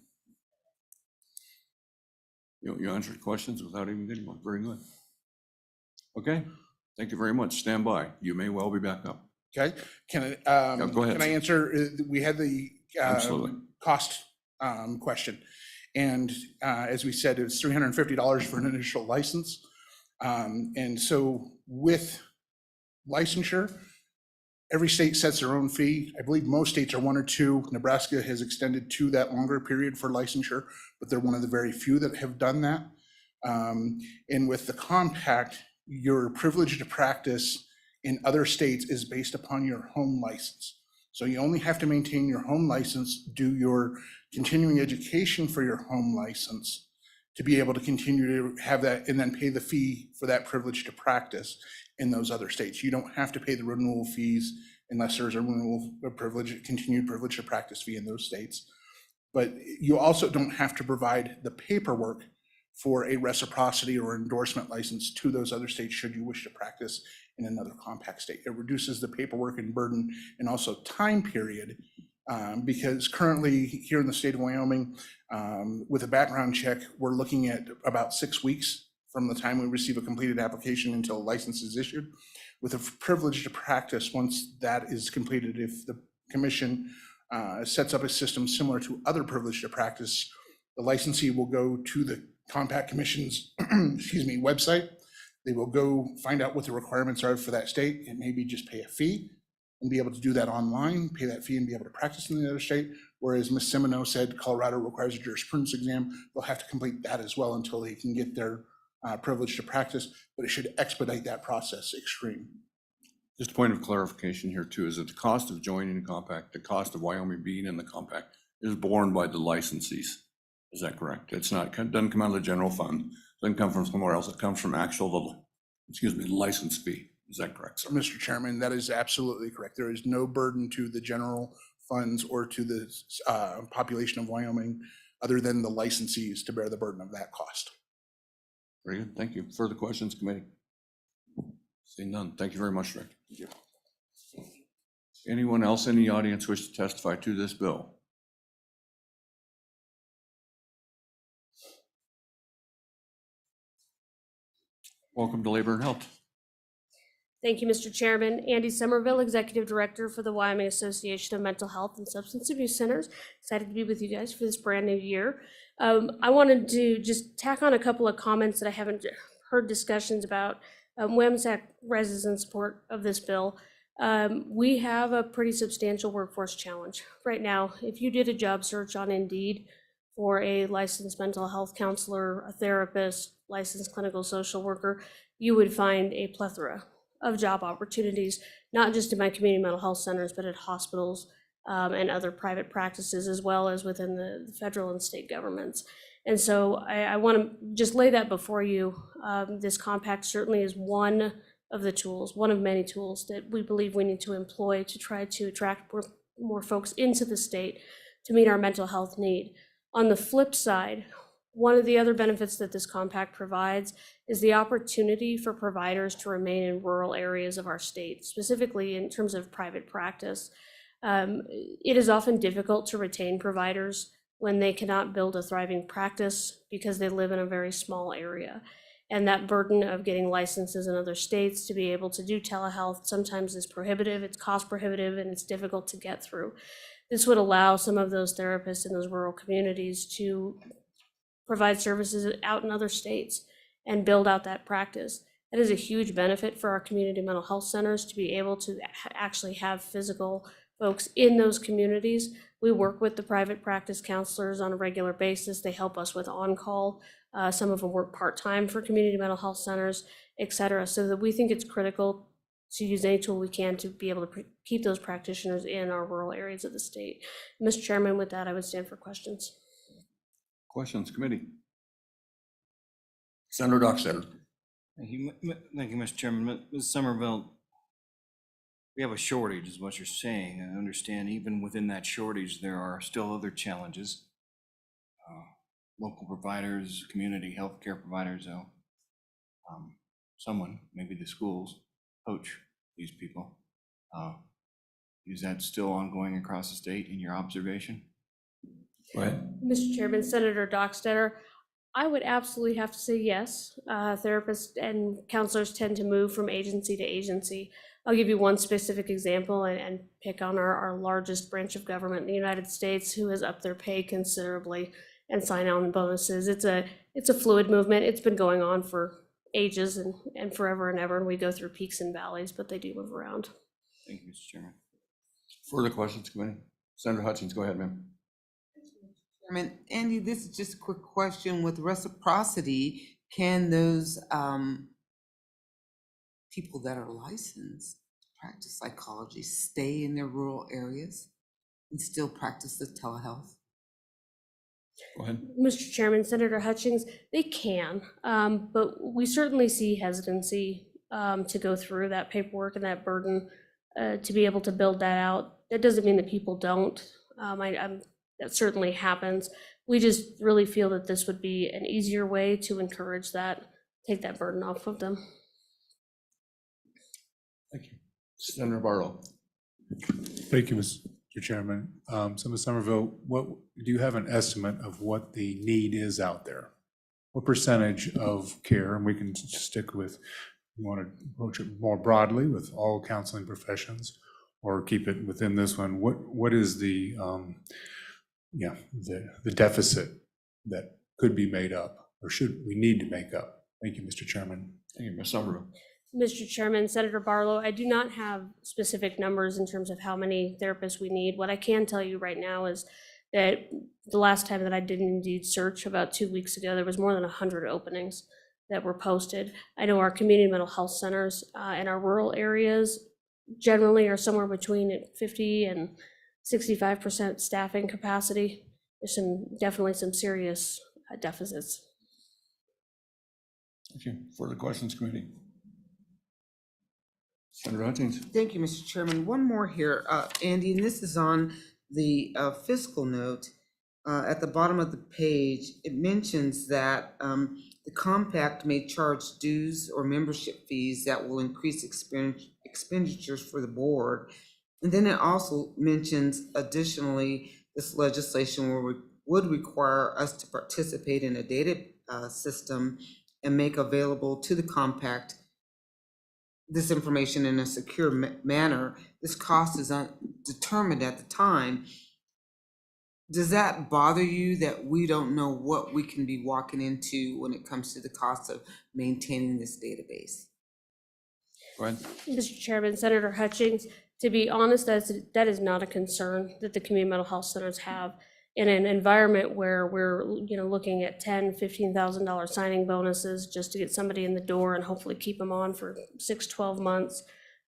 You answered questions without even getting one. Very good. Okay, thank you very much. Stand by. You may well be back up. Okay, go ahead, can I sir. answer, we had the Absolutely. cost question. And as we said, it's $350 for an initial license. And so with licensure, every state sets their own fee. I believe most states are 1 or 2. Nebraska has extended to that longer period for licensure, but they're one of the very few that have done that. And with the compact, your privilege to practice in other states is based upon your home license. So you only have to maintain your home license, do your continuing education for your home license to be able to continue to have that, and then pay the fee for that privilege to practice in those other states. You don't have to pay the renewal fees unless there's a renewal of privilege, continued privilege to practice fee in those states. But you also don't have to provide the paperwork for a reciprocity or endorsement license to those other states should you wish to practice in another compact state. It reduces the paperwork and burden and also time period, because currently here in the state of Wyoming, with a background check, we're looking at about 6 weeks from the time we receive a completed application until a license is issued. With a privilege to practice, once that is completed, if the commission sets up a system similar to other privilege to practice, the licensee will go to the Compact Commission's website. They will go find out what the requirements are for that state and maybe just pay a fee and be able to do that online, pay that fee and be able to practice in the other state. Whereas Ms. Semino said Colorado requires a jurisprudence exam. They'll have to complete that as well until they can get their privilege to practice, but it should expedite that process extreme. Just a point of clarification here too, is that the cost of joining the compact, the cost of Wyoming being in the compact is borne by the licensees. Is that correct? It's not, doesn't come out of the general fund, doesn't come from somewhere else. It comes from actual, license fee. Is that correct, sir? Mr. Chairman, that is absolutely correct. There is no burden to the general funds or to the population of Wyoming other than the licensees to bear the burden of that cost. Very good. Thank you. Further questions, committee? Seeing none. Thank you very much, Director. Thank you. Anyone else in the audience wish to testify to this bill? Welcome to Labor and Health. Thank you, Mr. Chairman. Andy Somerville, Executive Director for the Wyoming Association of Mental Health and Substance Abuse Centers. Excited to be with you guys for this brand new year. I wanted to just tack on a couple of comments that I haven't heard discussions about. WMSAC raises in support of this bill. We have a pretty substantial workforce challenge right now. If you did a job search on Indeed for a licensed mental health counselor, a therapist, licensed clinical social worker, you would find a plethora of job opportunities, not just in my community mental health centers, but at hospitals and other private practices, as well as within the federal and state governments. And so I want to just lay that before you. This compact certainly is one of the tools, one of many tools that we believe we need to employ to try to attract more folks into the state to meet our mental health need. On the flip side, one of the other benefits that this compact provides is the opportunity for providers to remain in rural areas of our state, specifically in terms of private practice. It is often difficult to retain providers when they cannot build a thriving practice because they live in a very small area. And that burden of getting licenses in other states to be able to do telehealth sometimes is prohibitive, it's cost prohibitive, and it's difficult to get through. This would allow some of those therapists in those rural communities to provide services out in other states and build out that practice. That is a huge benefit for our community mental health centers to be able to actually have physical folks in those communities. We work with the private practice counselors on a regular basis. They help us with on-call. Some of them work part-time for community mental health centers, et cetera. So that we think it's critical to use any tool we can to be able to keep those practitioners in our rural areas of the state. Mr. Chairman, with that, I would stand for questions. Questions, committee? Senator Dockstader. Thank you, Mr. Chairman. Ms. Somerville, we have a shortage is what you're saying. I understand even within that shortage, there are still other challenges. Local providers, community healthcare providers, someone, maybe the schools, coach these people. Is that still ongoing across the state in your observation? Go ahead. Mr. Chairman, Senator Dockstader, I would absolutely have to say yes. Therapists and counselors tend to move from agency to agency. I'll give you one specific example and pick on our largest branch of government in the United States, who has upped their pay considerably and sign-on bonuses. It's a fluid movement. It's been going on for ages and forever and ever, and we go through peaks and valleys, but they do move around. Thank you, Mr. Chairman. Further questions, committee? Senator Hutchins, go ahead, ma'am. Chairman, Andy, this is just a quick question. With reciprocity, can those people that are licensed to practice psychology stay in their rural areas and still practice the telehealth? Go ahead. Mr. Chairman, Senator Hutchings, they can, but we certainly see hesitancy to go through that paperwork and that burden to be able to build that out. That doesn't mean that people don't. That certainly happens. We just really feel that this would be an easier way to encourage that, take that burden off of them. Thank you. Senator Barlow. Thank you, Mr. Chairman. So Ms. Somerville, do you have an estimate of what the need is out there? What percentage of care, and we can stick with, you want to approach it more broadly with all counseling professions, or keep it within this one? What is the deficit that could be made up, or should we need to make up? Thank you, Mr. Chairman. Thank you, Ms. Somerville. Mr. Chairman, Senator Barlow, I do not have specific numbers in terms of how many therapists we need. What I can tell you right now is that the last time that I did an Indeed search about 2 weeks ago, there was more than 100 openings that were posted. I know our community mental health centers in our rural areas generally are somewhere between 50 and 65% staffing capacity. There's definitely some serious deficits. Thank you. Further questions, committee? Senator Hutchins. Thank you, Mr. Chairman. One more here, Andy, and this is on the fiscal note. At the bottom of the page, it mentions that the compact may charge dues or membership fees that will increase expenditures for the board. And then it also mentions additionally, this legislation would require us to participate in a data system and make available to the compact this information in a secure manner. This cost is undetermined at the time. Does that bother you that we don't know what we can be walking into when it comes to the cost of maintaining this database? Go ahead. Mr. Chairman, Senator Hutchings, to be honest, that is not a concern that the community mental health centers have in an environment where we're, looking at $10,000-$15,000 signing bonuses just to get somebody in the door and hopefully keep them on for 6-12 months.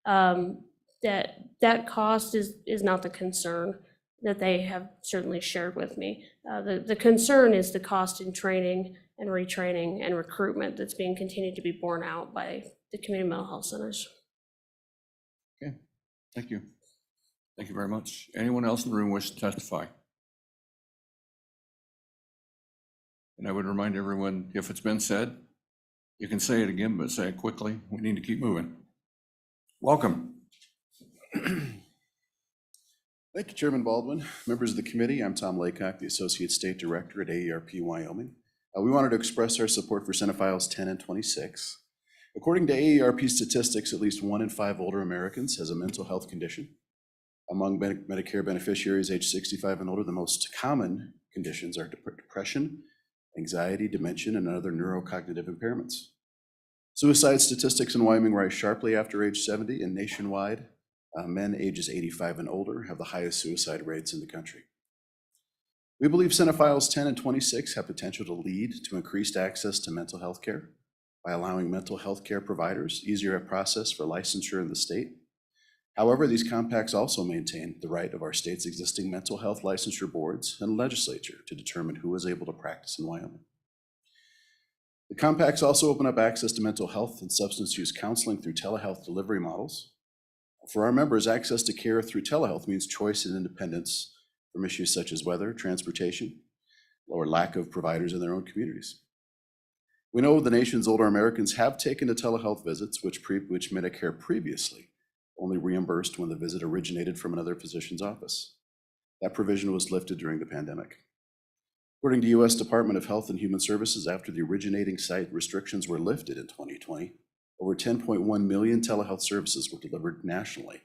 That cost is not the concern that they have certainly shared with me. The concern is the cost in training and retraining and recruitment that's being continued to be borne out by the community mental health centers. Okay, thank you. Thank you very much. Anyone else in the room wish to testify? And I would remind everyone, if it's been said, you can say it again, but say it quickly. We need to keep moving. Welcome. Thank you, Chairman Baldwin. Members of the committee, I'm Tom Laycock, the Associate State Director at AARP Wyoming. We wanted to express our support for Senate Files 10 and 26. According to AARP statistics, at least 1 in 5 older Americans has a mental health condition. Among Medicare beneficiaries age 65 and older, the most common conditions are depression, anxiety, dementia, and other neurocognitive impairments. Suicide statistics in Wyoming rise sharply after age 70, and nationwide, men ages 85 and older have the highest suicide rates in the country. We believe Senate Files 10 and 26 have potential to lead to increased access to mental health care by allowing mental health care providers easier process for licensure in the state. However, these compacts also maintain the right of our state's existing mental health licensure boards and legislature to determine who is able to practice in Wyoming. The compacts also open up access to mental health and substance use counseling through telehealth delivery models. For our members, access to care through telehealth means choice and independence from issues such as weather, transportation, or lack of providers in their own communities. We know the nation's older Americans have taken to telehealth visits, which Medicare previously only reimbursed when the visit originated from another physician's office. That provision was lifted during the pandemic. According to U.S. Department of Health and Human Services, after the originating site restrictions were lifted in 2020, over 10.1 million telehealth services were delivered nationally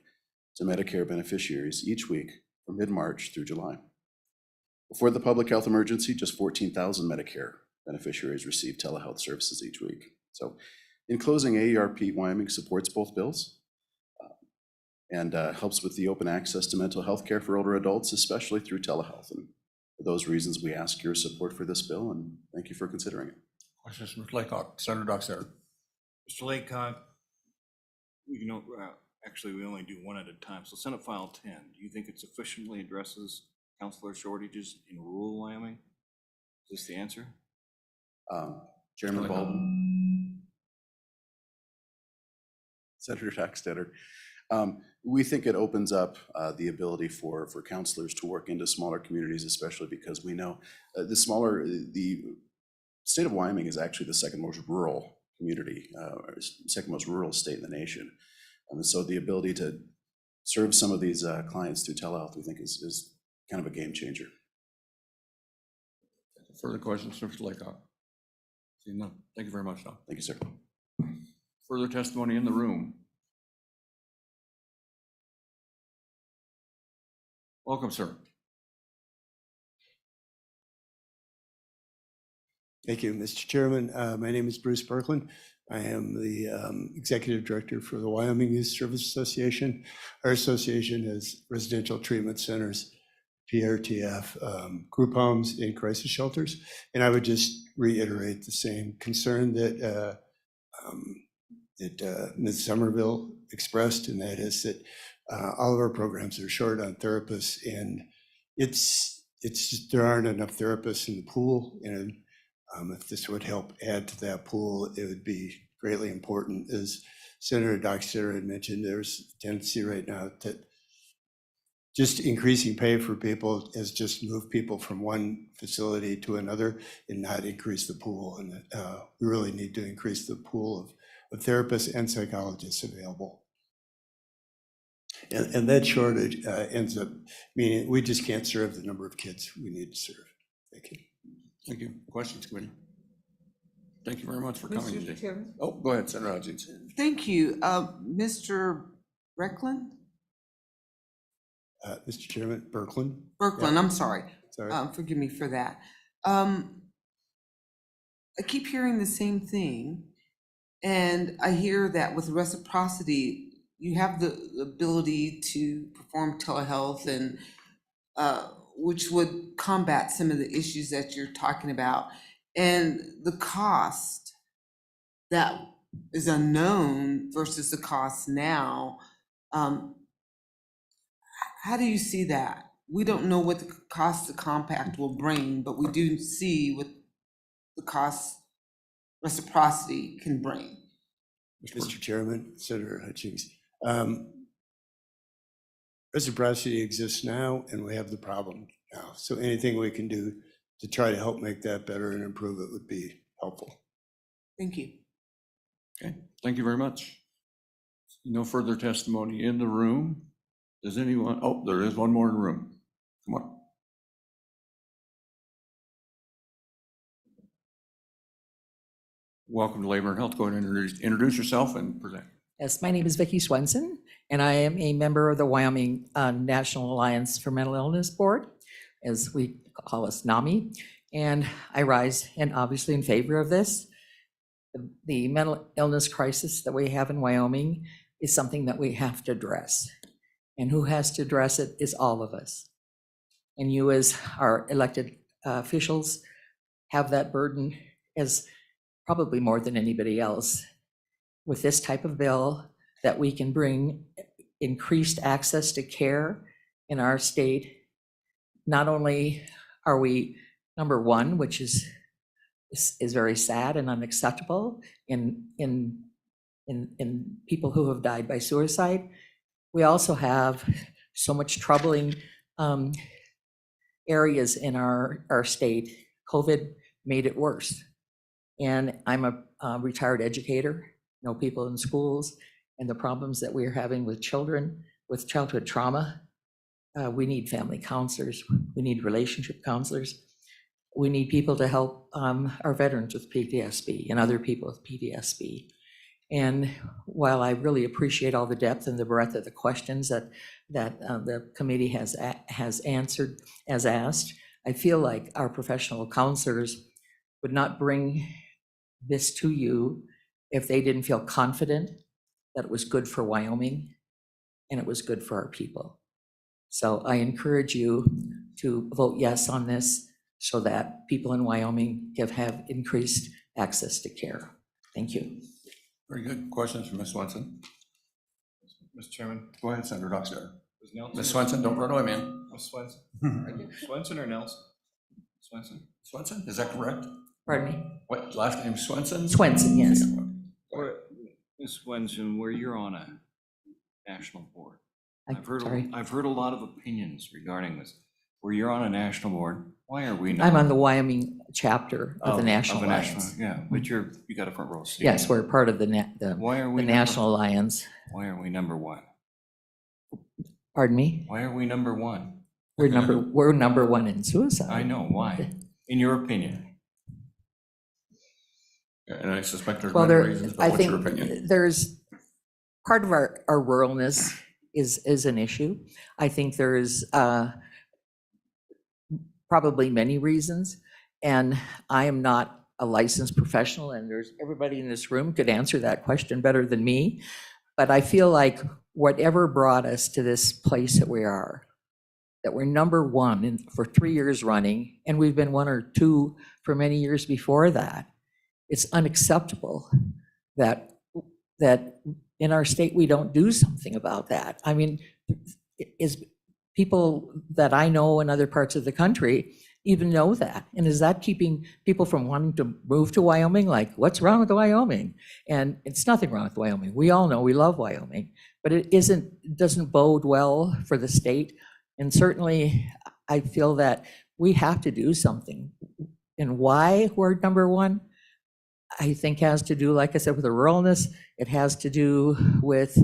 to Medicare beneficiaries each week from mid-March through July. Before the public health emergency, just 14,000 Medicare beneficiaries received telehealth services each week. So in closing, AARP Wyoming supports both bills and helps with the open access to mental health care for older adults, especially through telehealth. And for those reasons, we ask your support for this bill, and thank you for considering it. Questions from Mr. Laycock, Senator Doxer. Mr. Laycock, actually, we only do one at a time. So Senate File 10, do you think it sufficiently addresses counselor shortages in rural Wyoming? Is this the answer? Chairman Baldwin. Senator Doxter. We think it opens up the ability for counselors to work into smaller communities, especially because we know the state of Wyoming is actually the second most rural community, second most rural state in the nation. And so the ability to serve some of these clients through telehealth, we think is kind of a game changer. Further questions from Mr. Laycock? Seeing none. Thank you very much, Don. Thank you, sir. Further testimony in the room? Welcome, sir. Thank you, Mr. Chairman. My name is Bruce Berkland. I am the Executive Director for the Wyoming Youth Service Association. Our association has residential treatment centers, PRTF, group homes, and crisis shelters. And I would just reiterate the same concern that Ms. Somerville expressed, and that is that all of our programs are short on therapists, and it's just, there aren't enough therapists in the pool. And if this would help add to that pool, it would be greatly important. As Senator Doxter had mentioned, there's a tendency right now that just increasing pay for people has just moved people from one facility to another and not increase the pool. And we really need to increase the pool of therapists and psychologists available. And that shortage ends up meaning we just can't serve the number of kids we need to serve. Thank you. Thank you. Questions, committee? Thank you very much for coming Mr. today. Chairman? Oh, go ahead, Senator Hutchins. Thank you. Mr. Reckland? Mr. Chairman, Berkland, Berkland, I'm sorry. sorry. Forgive me for that. I keep hearing the same thing. And I hear that with reciprocity, you have the ability to perform telehealth and which would combat some of the issues that you're talking about. And the cost that is unknown versus the cost now, how do you see that? We don't know what the cost the compact will bring, but we do see what the cost reciprocity can bring. Mr. Chairman, Senator Hutchings. Reciprocity exists now, and we have the problem now. So anything we can do to try to help make that better and improve it would be helpful. Thank you. Okay, thank you very much. No further testimony in the room. Does anyone, oh, there is one more in the room. Come on. Welcome to Labor and Health. Go ahead and introduce yourself and present. Yes, my name is Vicki Swenson, and I am a member of the Wyoming National Alliance for Mental Illness Board, as we call us NAMI, and I rise and obviously in favor of this. The mental illness crisis that we have in Wyoming is something that we have to address, and who has to address it is all of us. And you, as our elected officials, have that burden as probably more than anybody else, with this type of bill that we can bring increased access to care in our state. Not only are we number one, which is very sad and unacceptable in people who have died by suicide, we also have so much troubling areas in our state. COVID made it worse. And I'm a retired educator, know people in schools and the problems that we're having with children with childhood trauma. We need family counselors. We need relationship counselors. We need people to help our veterans with PTSD and other people with PTSD. And while I really appreciate all the depth and the breadth of the questions that the committee has answered as asked, I feel like our professional counselors would not bring this to you if they didn't feel confident that it was good for Wyoming and it was good for our people. So I encourage you to vote yes on this so that people in Wyoming have increased access to care. Thank you. Very good. Questions from Ms. Swenson? Mr. Chairman. Go ahead, Senator Dockstader. Was Nelson Ms. or- Swenson, don't run away, man. Ms. Swenson. Swenson or Nelson? Swenson. Swenson, is that correct? Pardon me? What, last name Swenson? Swenson, yes. Ms. Swenson, where you're on a national board. I'm sorry. I've heard a lot of opinions regarding this. Where you're on a national board, why are we not? I'm on the Wyoming chapter of the Oh, National of a Alliance. Yeah, but you got a front row seat. Yes, we're part of the Why are we National Alliance. Why are we number one? Pardon me? Why are we number one? We're number one in suicide. I know, why? In your opinion? And I suspect there's Well, many reasons, I but what's your think opinion? there's part of our ruralness is an issue. I think there is probably many reasons, and I am not a licensed professional, and there's everybody in this room could answer that question better than me. But I feel like whatever brought us to this place that we are, that we're number one for 3 years running, and we've been 1 or 2 for many years before that. It's unacceptable that in our state we don't do something about that. I mean, is people that I know in other parts of the country even know that? And is that keeping people from wanting to move to Wyoming? Like, what's wrong with Wyoming? And it's nothing wrong with Wyoming. We all know we love Wyoming, but it doesn't bode well for the state. And certainly I feel that we have to do something. And why we're number one, I think has to do, like I said, with the ruralness. It has to do with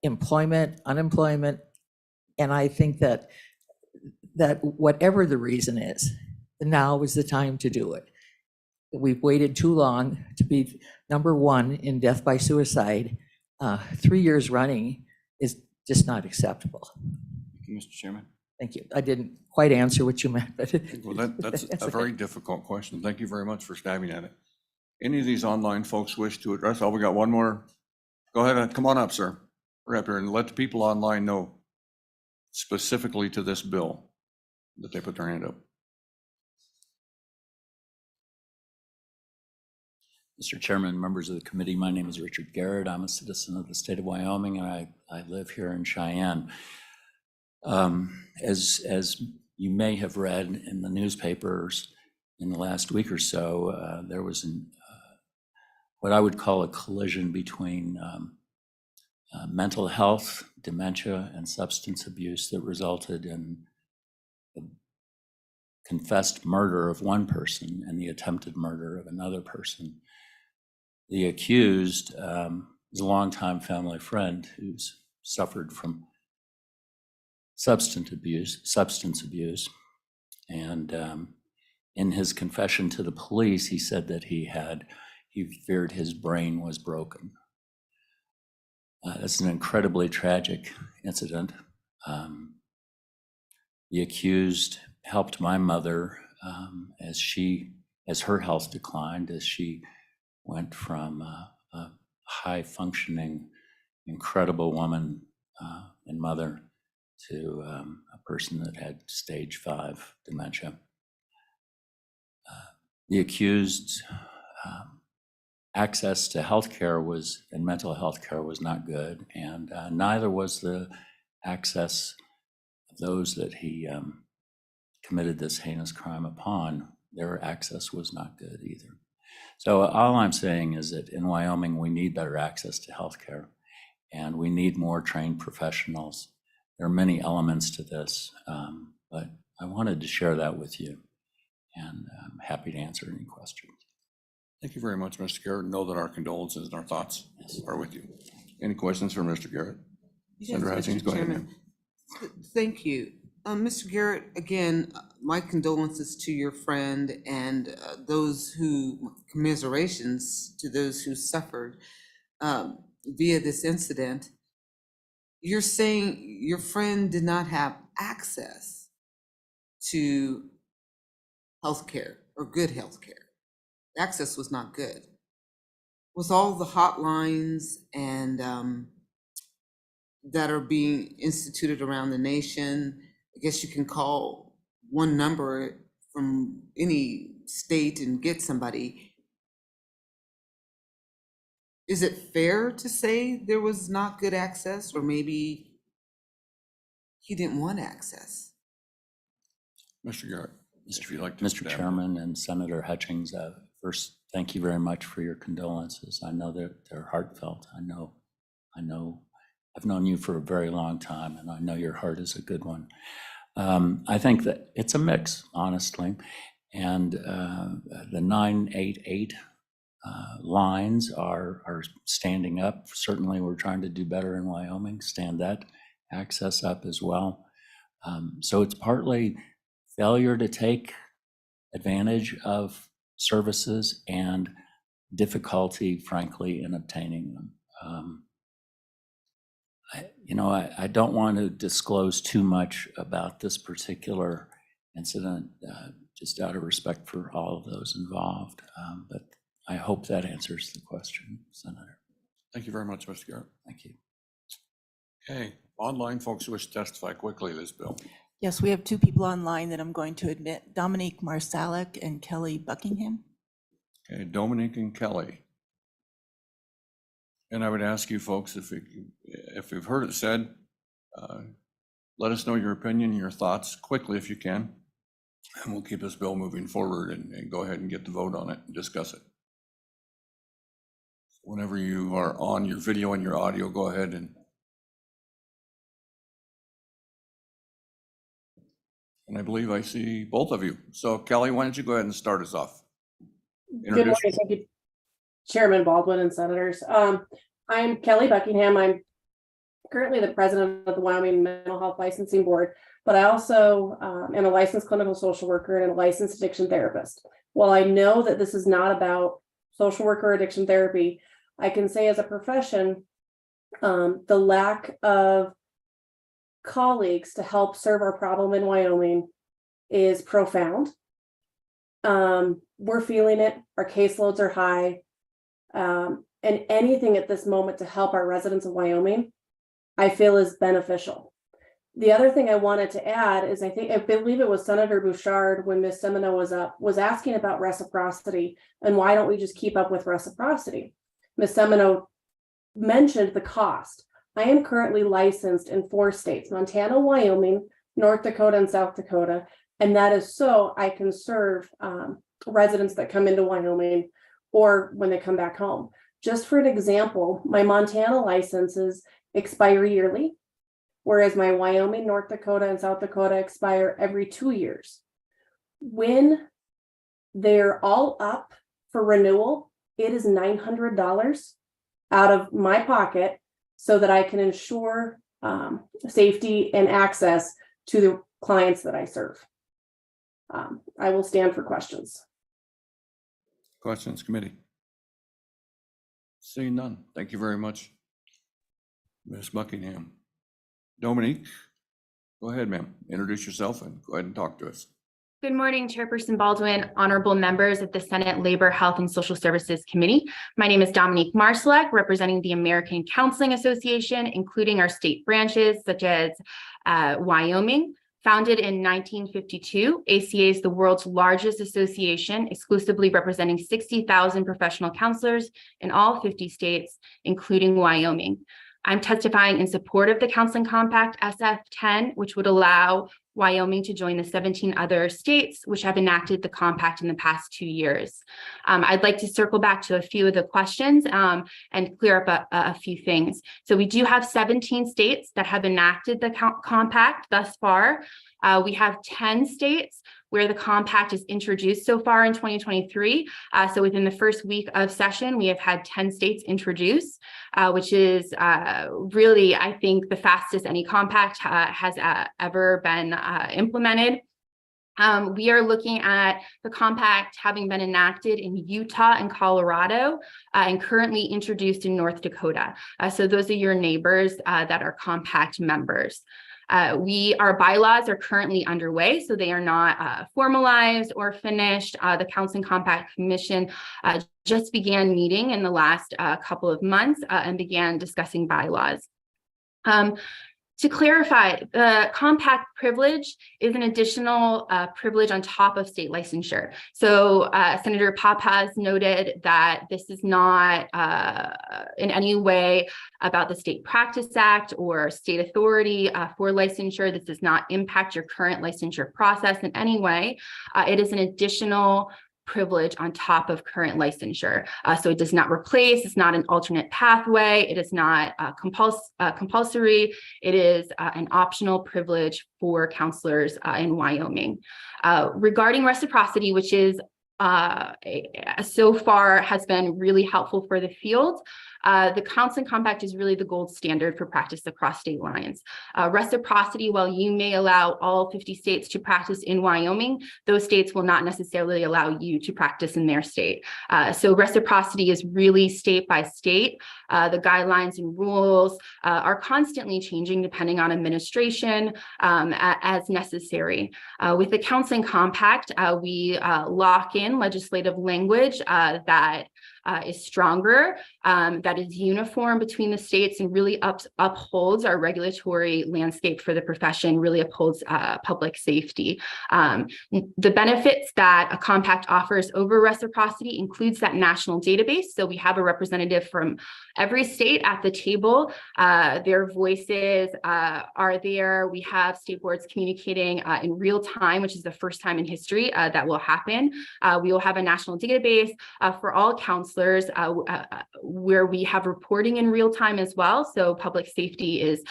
employment, unemployment. And I think that whatever the reason is, now is the time to do it. that we've waited too long to be number one in death by suicide, 3 years running is just not acceptable. Thank you, Mr. Chairman. Thank you. I didn't quite answer what you meant, but. Well, that's a okay. very difficult question. Thank you very much for stabbing at it. Any of these online folks wish to address? Oh, we got one more. Go ahead, come on up, sir. Hurry up here and let the people online know specifically to this bill that they put their hand up. Mr. Chairman, members of the committee, my name is Richard Garrett. I'm a citizen of the state of Wyoming, and I live here in Cheyenne. As you may have read in the newspapers in the last week or so, there was what I would call a collision between mental health, dementia, and substance abuse that resulted in the confessed murder of one person and the attempted murder of another person. The accused is a longtime family friend who's suffered from substance abuse. And in his confession to the police, he said that he feared his brain was broken. It's an incredibly tragic incident. The accused helped my mother as her health declined, as she went from a high-functioning, incredible woman and mother to a person that had stage 5 dementia. The accused's access to healthcare and mental health care was not good, and neither was the access of those that he committed this heinous crime upon. Their access was not good either. So all I'm saying is that in Wyoming, we need better access to healthcare, and we need more trained professionals. There are many elements to this, but I wanted to share that with you, and I'm happy to answer any questions. Thank you very much, Mr. Garrett. Know that our condolences and our thoughts are with you. Any questions for Mr. Garrett? Yes, Senator Mr. Hatzings, go ahead, Chairman. ma'am. Thank you. Mr. Garrett, again, my condolences to your friend and commiserations to those who suffered via this incident. You're saying your friend did not have access to healthcare or good healthcare. Access was not good. With all the hotlines and that are being instituted around the nation, I guess you can call one number from any state and get somebody. Is it fair to say there was not good access, or maybe he didn't want access? Mr. Garrett, if you'd like to. Mr. Chairman and Senator Hutchings, first, thank you very much for your condolences. I know that they're heartfelt. I know, I've known you for a very long time, and I know your heart is a good one. I think that it's a mix, honestly, and the 988 lines are standing up. Certainly, we're trying to do better in Wyoming, stand that access up as well. So it's partly failure to take advantage of services and difficulty, frankly, in obtaining them. I don't want to disclose too much about this particular incident, just out of respect for all of those involved. But I hope that answers the question, Senator. Thank you very much, Mr. Garrett. Thank you. Okay, online folks who wish to testify quickly to this bill. Yes, we have two people online that I'm going to admit, Dominique Marsalek and Kelly Buckingham. Okay, Dominique and Kelly. And I would ask you folks, if you've heard it said, let us know your opinion, your thoughts quickly if you can, and we'll keep this bill moving forward and go ahead and get the vote on it and discuss it. Whenever you are on your video and your audio, go ahead and I believe I see both of you. So Kelly, why don't you go ahead and start us off? Good morning, thank you, Chairman Baldwin and Senators. I'm Kelly Buckingham. I'm currently the president of the Wyoming Mental Health Licensing Board, but I also am a licensed clinical social worker and a licensed addiction therapist. While I know that this is not about social work or addiction therapy, I can say as a profession, the lack of colleagues to help serve our problem in Wyoming is profound. We're feeling it. Our caseloads are high. And anything at this moment to help our residents of Wyoming, I feel is beneficial. The other thing I wanted to add is I believe it was Senator Bouchard when Ms. Semino was up, was asking about reciprocity and why don't we just keep up with reciprocity? Ms. Semino mentioned the cost. I am currently licensed in 4 states, Montana, Wyoming, North Dakota, and South Dakota. And that is so I can serve residents that come into Wyoming or when they come back home. Just for an example, my Montana licenses expire yearly, whereas my Wyoming, North Dakota, and South Dakota expire every 2 years. When they're all up for renewal, it is $900 out of my pocket so that I can ensure safety and access to the clients that I serve. I will stand for questions. Questions, committee? Seeing none. Thank you very much, Ms. Buckingham. Dominique, go ahead, ma'am. Introduce yourself and go ahead and talk to us. Good morning, Chairperson Baldwin, honorable members of the Senate Labor, Health, and Social Services Committee. My name is Dominique Marsalek, representing the American Counseling Association, including our state branches such as Wyoming. Founded in 1952, ACA is the world's largest association, exclusively representing 60,000 professional counselors in all 50 states, including Wyoming. I'm testifying in support of the Counseling Compact SF10, which would allow Wyoming to join the 17 other states which have enacted the compact in the past 2 years. I'd like to circle back to a few of the questions and clear up a few things. So we do have 17 states that have enacted the compact thus far. We have 10 states where the compact is introduced so far in 2023. So within the first week of session, we have had 10 states introduce, which is really, I think, the fastest any compact has ever been implemented. We are looking at the compact having been enacted in Utah and Colorado and currently introduced in North Dakota. So those are your neighbors that are compact members. Our bylaws are currently underway, so they are not formalized or finished. The Counseling Compact Commission just began meeting in the last couple of months and began discussing bylaws. To clarify, the compact privilege is an additional privilege on top of state licensure. So Senator Papas noted that this is not in any way about the State Practice Act or state authority for licensure. This does not impact your current licensure process in any way. It is an additional privilege on top of current licensure. So it does not replace, it's not an alternate pathway, it is not compulsory, it is an optional privilege for counselors in Wyoming. Regarding reciprocity, which is so far has been really helpful for the field. The Counseling Compact is really the gold standard for practice across state lines. Reciprocity, while you may allow all 50 states to practice in Wyoming, those states will not necessarily allow you to practice in their state. So reciprocity is really state by state. The guidelines and rules are constantly changing depending on administration as necessary. With the Counseling Compact, we lock in legislative language that is stronger, that is uniform between the states and really upholds our regulatory landscape for the profession, really upholds public safety. The benefits that a compact offers over reciprocity includes that national database. So we have a representative from every state at the table. Their voices are there. We have state boards communicating in real time, which is the first time in history that will happen. We will have a national database for all counselors where we have reporting in real time as well. So public safety is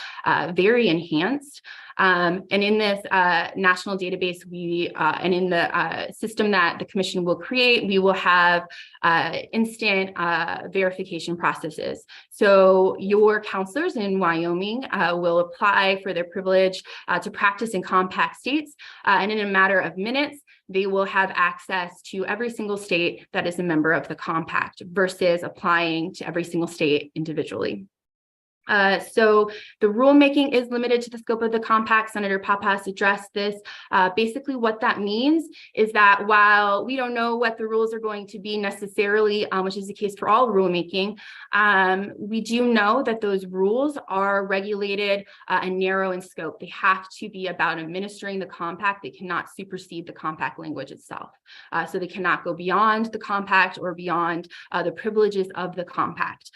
very enhanced. And in this national database, and in the system that the commission will create, we will have instant verification processes. So your counselors in Wyoming will apply for their privilege to practice in compact states, and in a matter of minutes, they will have access to every single state that is a member of the compact versus applying to every single state individually. So the rulemaking is limited to the scope of the compact. Senator Pappas addressed this. Basically, what that means is that while we don't know what the rules are going to be necessarily, which is the case for all rulemaking, we do know that those rules are regulated and narrow in scope. They have to be about administering the compact. They cannot supersede the compact language itself. So they cannot go beyond the compact or beyond the privileges of the compact.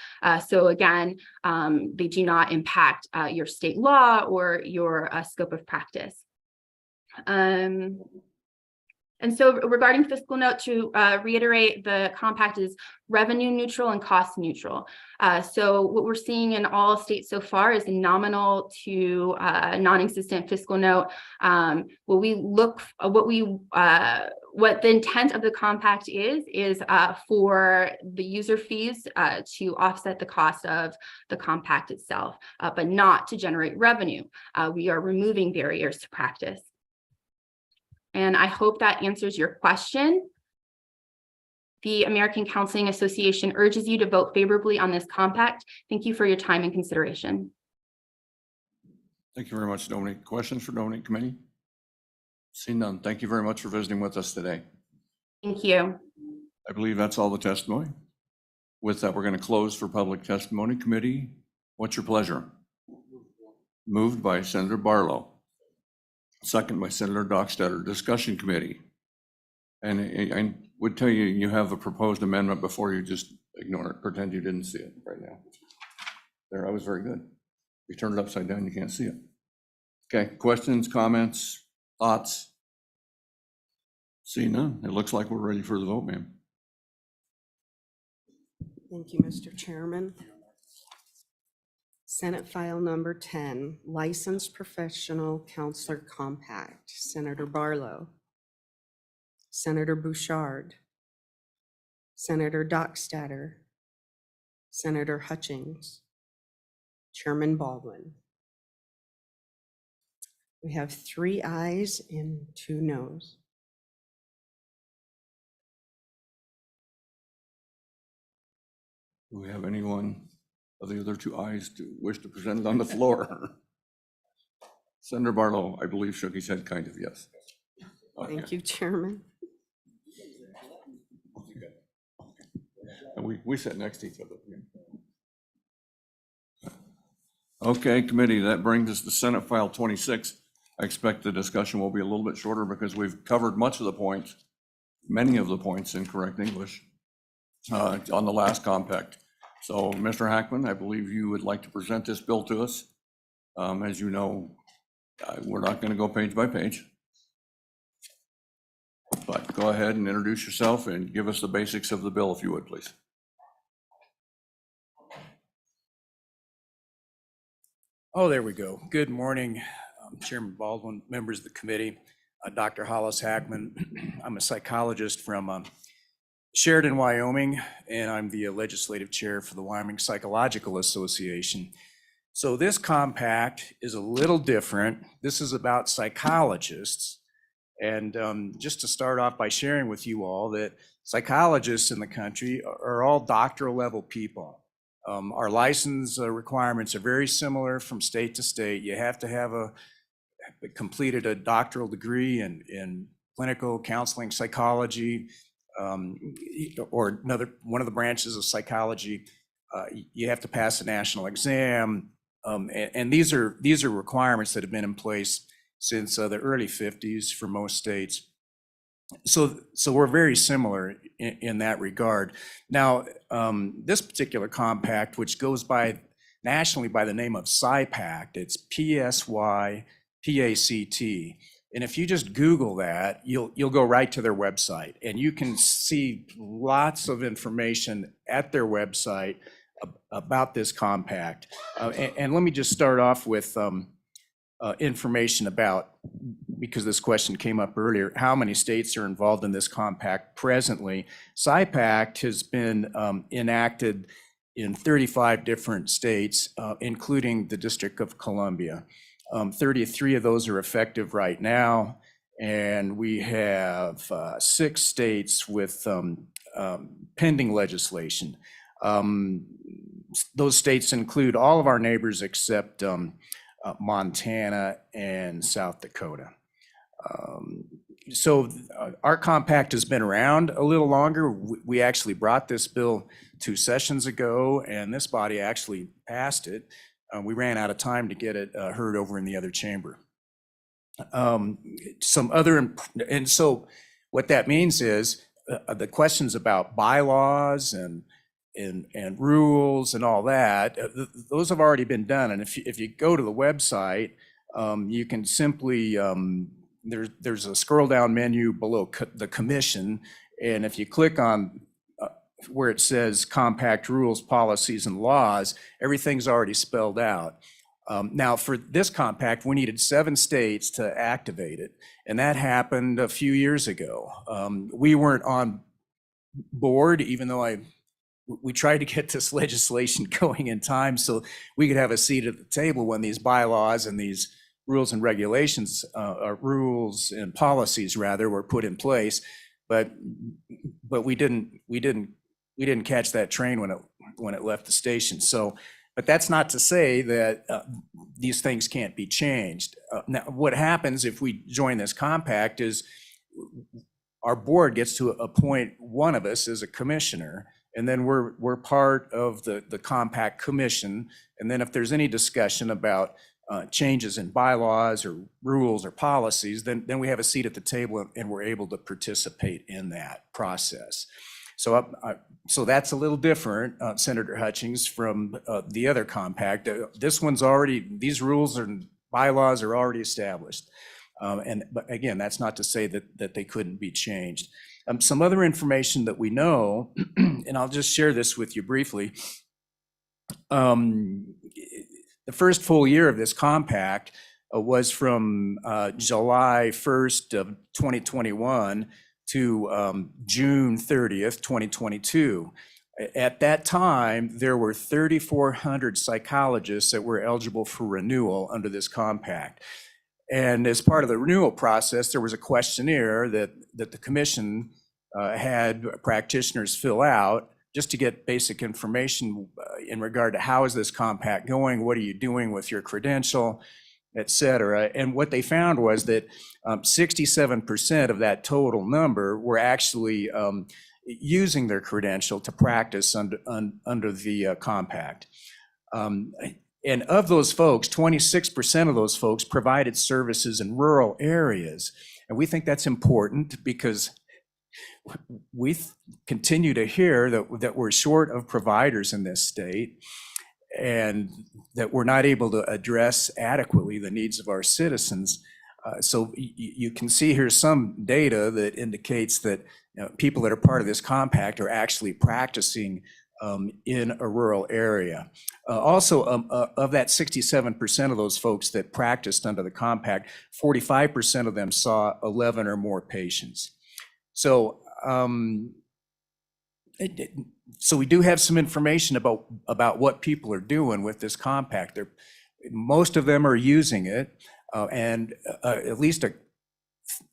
So again, they do not impact your state law or your scope of practice. And so regarding fiscal note, to reiterate, the compact is revenue neutral and cost neutral. So what we're seeing in all states so far is a nominal to non-existent fiscal note. What the intent of the compact is for the user fees to offset the cost of the compact itself, but not to generate revenue. We are removing barriers to practice. And I hope that answers your question. The American Counseling Association urges you to vote favorably on this compact. Thank you for your time and consideration. Thank you very much, Dominique. Questions for Dominique, committee? Seeing none. Thank you very much for visiting with us today. Thank you. I believe that's all the testimony. With that, we're going to close for public testimony. Committee, what's your pleasure? Moved by Senator Barlow. Second by Senator Dockstader. Discussion committee. And I would tell you, you have a proposed amendment before you just ignore it. Pretend you didn't see it right now. There, I was very good. You turn it upside down, you can't see it. Okay, questions, comments, thoughts? See none. It looks like we're ready for the vote, ma'am. Thank you, Mr. Chairman. Senate File Number 10, Licensed Professional Counselor Compact, Senator Barlow, Senator Bouchard, Senator Dockstader, Senator Hutchings, Chairman Baldwin. We have 3 ayes and 2 noes. Do we have anyone of the other 2 ayes to wish to present it on the floor? Senator Barlow, I believe, shook his head kind of yes. Okay. Thank you, Chairman. And we sat next to each other. Okay, committee, that brings us to Senate File 26. I expect the discussion will be a little bit shorter because we've covered much of the points, many of the points in correct English on the last compact. So, Mr. Hackman, I believe you would like to present this bill to us. As you know, we're not going to go page by page. But go ahead and introduce yourself and give us the basics of the bill, if you would, please. Oh, there we go. Good morning, Chairman Baldwin, members of the committee, Dr. Hollis Hackman. I'm a psychologist from Sheridan, Wyoming, and I'm the legislative chair for the Wyoming Psychological Association. So this compact is a little different. This is about psychologists. And just to start off by sharing with you all that psychologists in the country are all doctoral level people. Our license requirements are very similar from state to state. You have to have completed a doctoral degree in clinical counseling psychology, or one of the branches of psychology. You have to pass a national exam, and these are requirements that have been in place since the early 50s for most states. So we're very similar in that regard. Now, this particular compact, which goes by nationally by the name of PsyPact, it's PSYPACT. And if you just Google that, you'll go right to their website, and you can see lots of information at their website about this compact. And let me just start off with information about, because this question came up earlier, how many states are involved in this compact presently. PsyPact has been enacted in 35 different states, including the District of Columbia. 33 of those are effective right now, And we have 6 states with pending legislation. Those states include all of our neighbors except Montana and South Dakota. So our compact has been around a little longer. We actually brought this bill 2 sessions ago, and this body actually passed it. We ran out of time to get it heard over in the other chamber. Some other, and so what that means is the questions about bylaws and rules and all that, those have already been done. And if you go to the website, you can simply, there's a scroll down menu below the commission. And if you click on where it says compact rules, policies, and laws, everything's already spelled out. Now, for this compact, we needed 7 states to activate it, and that happened a few years ago. We weren't on board, even though we tried to get this legislation going in time so we could have a seat at the table when these bylaws and these rules and regulations, rules and policies rather, were put in place. But we didn't catch that train when it left the station. So. But that's not to say that these things can't be changed. Now, what happens if we join this compact is our board gets to appoint one of us as a commissioner, and then we're part of the compact commission. And then if there's any discussion about changes in bylaws or rules or policies, then we have a seat at the table and we're able to participate in that process. So that's a little different, Senator Hutchings, from the other compact. This one's already, these rules and bylaws are already established. But again, that's not to say that they couldn't be changed. Some other information that we know, and I'll just share this with you briefly. The first full year of this compact was from July 1st of 2021 to June 30th, 2022. At that time, there were 3,400 psychologists that were eligible for renewal under this compact. And as part of the renewal process, there was a questionnaire that the commission had practitioners fill out just to get basic information in regard to how is this compact going, what are you doing with your credential, et cetera. And what they found was that 67% of that total number were actually using their credential to practice under the compact. And of those folks, 26% of those folks provided services in rural areas. And we think that's important because we continue to hear that we're short of providers in this state, and that we're not able to address adequately the needs of our citizens. So you can see here some data that indicates that people that are part of this compact are actually practicing in a rural area. Also, of that 67% of those folks that practiced under the compact, 45% of them saw 11 or more patients. So we do have some information about what people are doing with this compact. Most of them are using it, and at least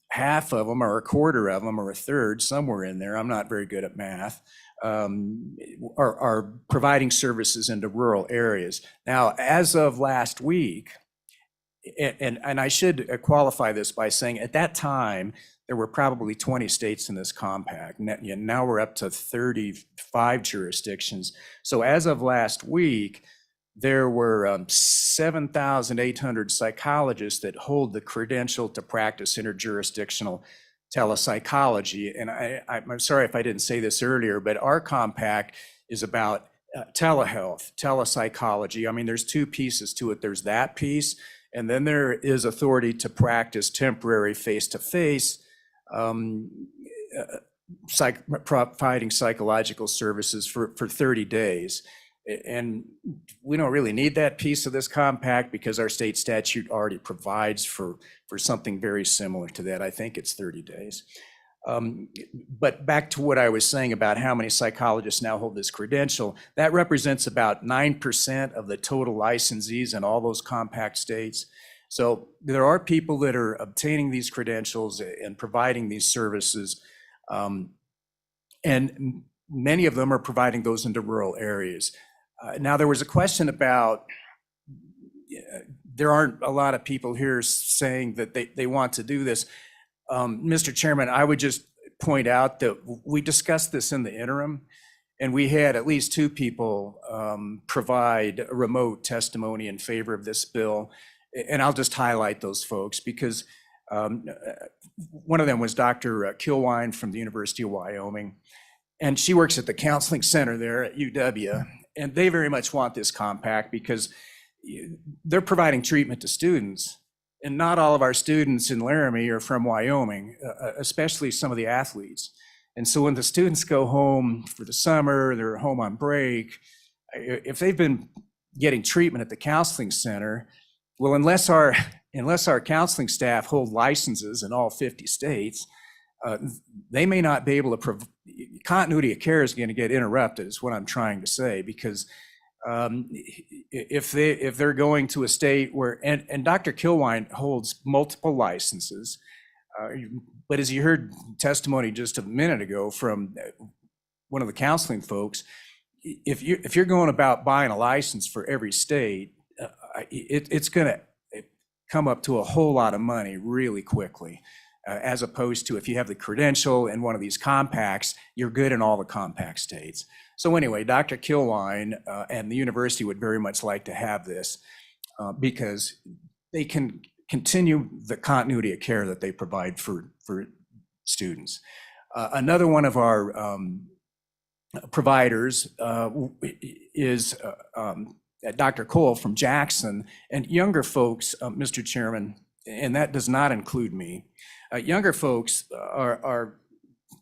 half of them, or a quarter of them, or a third, somewhere in there, I'm not very good at math, are providing services into rural areas. Now, as of last week, and I should qualify this by saying at that time, there were probably 20 states in this compact. Now we're up to 35 jurisdictions. So as of last week, there were 7,800 psychologists that hold the credential to practice interjurisdictional telepsychology. And I'm sorry if I didn't say this earlier, but our compact is about telehealth, telepsychology. I mean, there's 2 pieces to it. There's that piece, and then there is authority to practice temporary face-to-face providing psychological services for 30 days. And we don't really need that piece of this compact because our state statute already provides for something very similar to that. I think it's 30 days. But back to what I was saying about how many psychologists now hold this credential, that represents about 9% of the total licensees in all those compact states. So there are people that are obtaining these credentials and providing these services. And many of them are providing those into rural areas. Now, there was a question about, there aren't a lot of people here saying that they want to do this. Mr. Chairman, I would just point out that we discussed this in the interim, and we had at least 2 people provide a remote testimony in favor of this bill. And I'll just highlight those folks because one of them was Dr. Kilwine from the University of Wyoming. And she works at the counseling center there at UW. And they very much want this compact because they're providing treatment to students. And not all of our students in Laramie are from Wyoming, especially some of the athletes. And so when the students go home for the summer, they're home on break, if they've been getting treatment at the counseling center, well, unless our counseling staff hold licenses in all 50 states, they may not be able to continuity of care is going to get interrupted, is what I'm trying to say, because if they're going to a state where, and Dr. Kilwine holds multiple licenses, but as you heard testimony just a minute ago from one of the counseling folks, if you're going about buying a license for every state, it's going to come up to a whole lot of money really quickly, as opposed to if you have the credential in one of these compacts, you're good in all the compact states. So anyway, Dr. Kilwine and the university would very much like to have this because they can continue the continuity of care that they provide for students. Another one of our providers is Dr. Cole from Jackson, and younger folks, Mr. Chairman, and that does not include me, younger folks are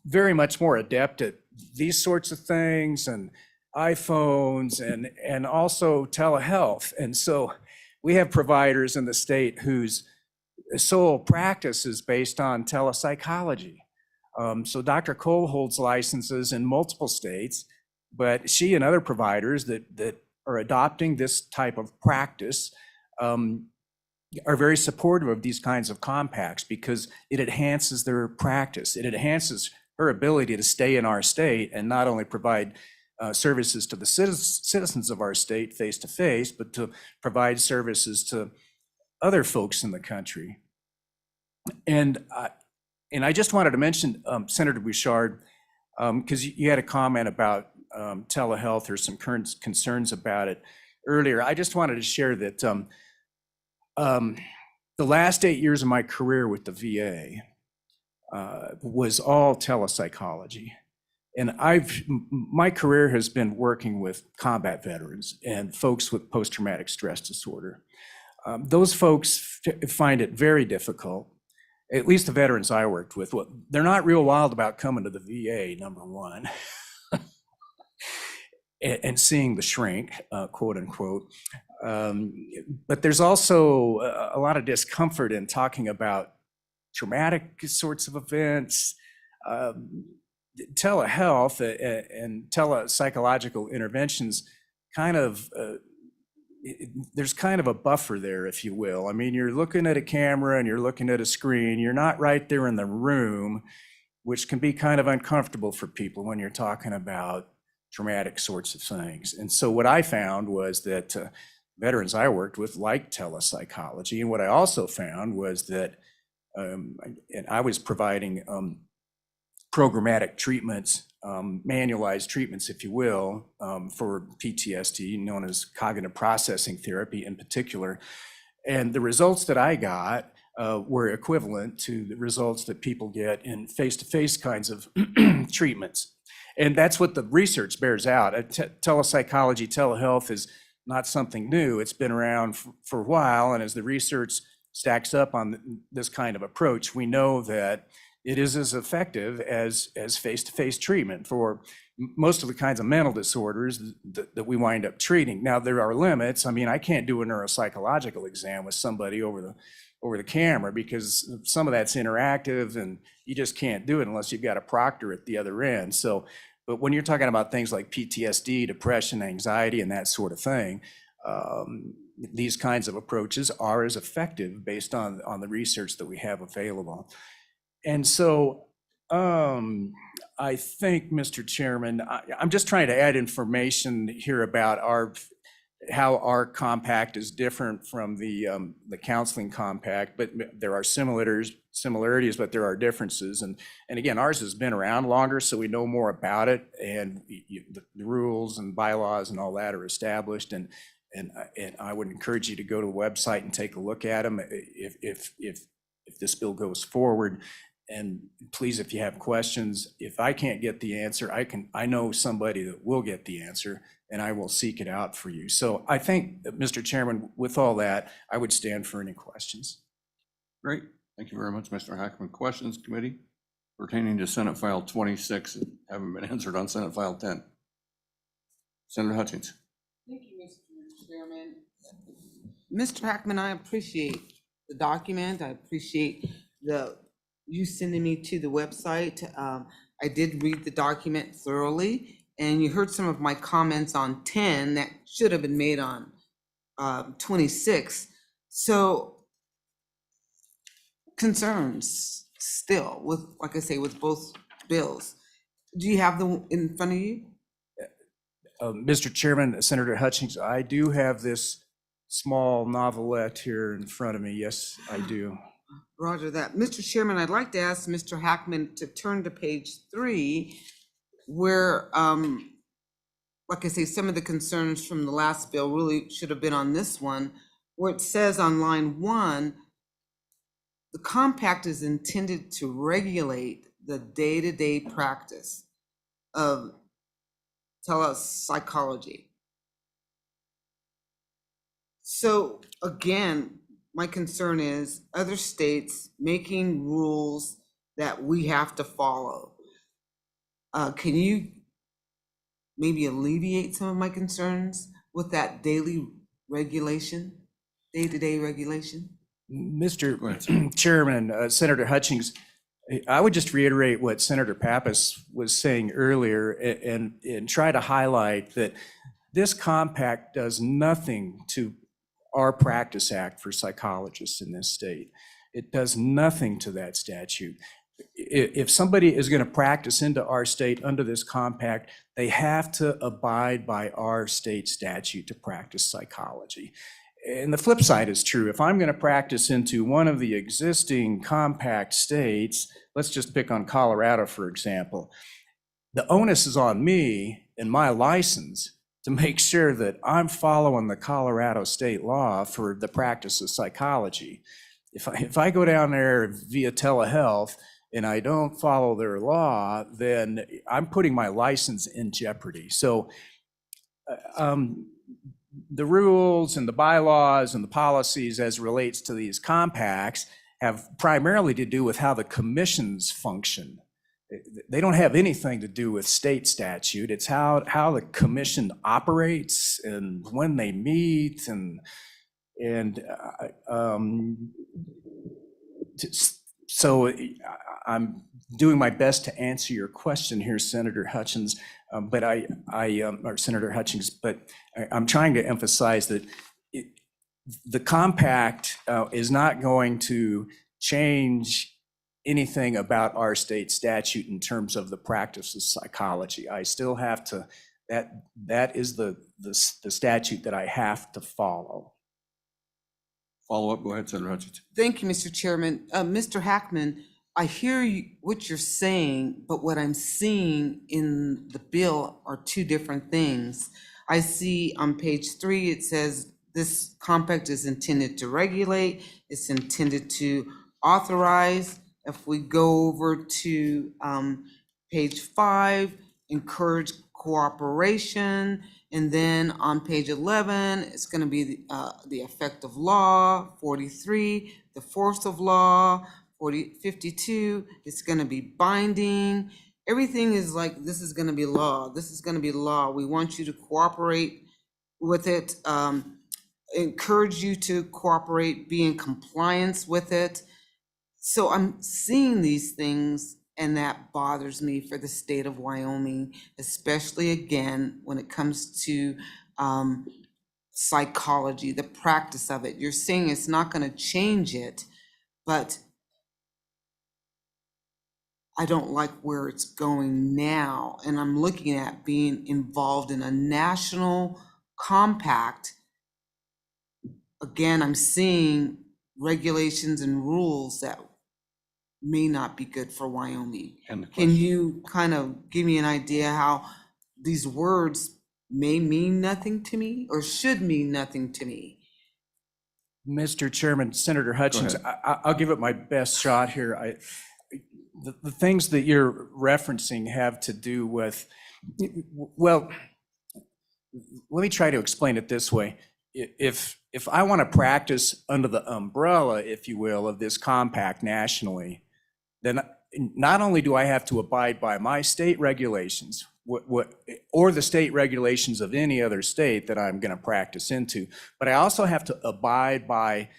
very much more adept at these sorts of things and iPhones and also telehealth. And so we have providers in the state whose sole practice is based on telepsychology. So Dr. Cole holds licenses in multiple states, but she and other providers that are adopting this type of practice are very supportive of these kinds of compacts because it enhances their practice. It enhances her ability to stay in our state and not only provide services to the citizens of our state face to face, but to provide services to other folks in the country. And I just wanted to mention Senator Bouchard, because you had a comment about telehealth or some current concerns about it earlier. I just wanted to share that the last 8 years of my career with the VA was all telepsychology. And my career has been working with combat veterans and folks with post-traumatic stress disorder. Those folks find it very difficult, at least the veterans I worked with. They're not real wild about coming to the VA, number one, and seeing the shrink, quote unquote. But there's also a lot of discomfort in talking about traumatic sorts of events. Telehealth and telepsychological interventions kind of, there's kind of a buffer there, if you will. I mean, you're looking at a camera and you're looking at a screen. You're not right there in the room, which can be kind of uncomfortable for people when you're talking about traumatic sorts of things. And so what I found was that veterans I worked with liked telepsychology. And what I also found was that, and I was providing programmatic treatments, manualized treatments, if you will, for PTSD, known as cognitive processing therapy in particular. And the results that I got were equivalent to the results that people get in face-to-face kinds of treatments. And that's what the research bears out. Telepsychology, telehealth is not something new. It's been around for a while. And as the research stacks up on this kind of approach, we know that it is as effective as face-to-face treatment for most of the kinds of mental disorders that we wind up treating. Now, there are limits. I mean, I can't do a neuropsychological exam with somebody over the camera because some of that's interactive and you just can't do it unless you've got a proctor at the other end. So, but when you're talking about things like PTSD, depression, anxiety, and that sort of thing, these kinds of approaches are as effective based on the research that we have available. And so I think, Mr. Chairman, I'm just trying to add information here about how our compact is different from the counseling compact, but there are similarities, but there are differences. And again, ours has been around longer, so we know more about it, and the rules and bylaws and all that are established. And I would encourage you to go to the website and take a look at them if this bill goes forward. And please, if you have questions, if I can't get the answer, I know somebody that will get the answer, and I will seek it out for you. So I think, Mr. Chairman, with all that, I would stand for any questions. Great. Thank you very much, Mr. Hackman. Questions, committee, pertaining to Senate File 26 that haven't been answered on Senate File 10? Senator Hutchings. Thank you, Mr. Chairman. Mr. Hackman, I appreciate the document. I appreciate you sending me to the website. I did read the document thoroughly, and you heard some of my comments on 10 that should have been made on 26. So concerns still with, like I say, with both bills. Do you have them in front of you? Mr. Chairman, Senator Hutchings, I do have this small novelette here in front of me. Yes, I do. Roger that. Mr. Chairman, I'd like to ask Mr. Hackman to turn to page 3, where, like I say, some of the concerns from the last bill really should have been on this one, where it says on line 1, the compact is intended to regulate the day-to-day practice of telepsychology. So again, my concern is other states making rules that we have to follow. Can you maybe alleviate some of my concerns with that daily regulation, day-to-day regulation? Mr. Chairman, Senator Hutchings, I would just reiterate what Senator Pappas was saying earlier and try to highlight that this compact does nothing to our Practice Act for psychologists in this state. It does nothing to that statute. If somebody is going to practice into our state under this compact, they have to abide by our state statute to practice psychology. And the flip side is true. If I'm going to practice into one of the existing compact states, let's just pick on Colorado, for example, the onus is on me and my license to make sure that I'm following the Colorado state law for the practice of psychology. If I go down there via telehealth and I don't follow their law, then I'm putting my license in jeopardy. So the rules and the bylaws and the policies as relates to these compacts have primarily to do with how the commissions function. They don't have anything to do with state statute. It's how the commission operates and when they meet so I'm doing my best to answer your question here, Senator Hutchins, or Senator Hutchings, but I'm trying to emphasize that the compact is not going to change anything about our state statute in terms of the practice of psychology. I still have to, that is the statute that I have to follow. Follow up, go ahead, Senator Hutchins. Thank you, Mr. Chairman. Mr. Hackman, I hear what you're saying, but what I'm seeing in the bill are two different things. I see on page 3, it says this compact is intended to regulate, it's intended to authorize. If we go over to page 5, encourage cooperation. And then on page 11, it's going to be the effect of law. 43, the force of law. 52, it's going to be binding. Everything is like, this is going to be law. This is going to be law. We want you to cooperate with it, encourage you to cooperate, be in compliance with it. So I'm seeing these things, and that bothers me for the state of Wyoming, especially again when it comes to psychology, the practice of it. You're saying it's not going to change it, but I don't like where it's going now. And I'm looking at being involved in a national compact. Again, I'm seeing regulations and rules that may not be good for Wyoming. And the Can question, you kind of give me an idea how these words may mean nothing to me or should mean nothing to me? Mr. Chairman, Senator Hutchins, I'll give it my best shot here. The things that you're referencing have to do with, well, let me try to explain it this way. If I want to practice under the umbrella, if you will, of this compact nationally, then not only do I have to abide by my state regulations, or the state regulations of any other state that I'm going to practice into, but I also have to abide by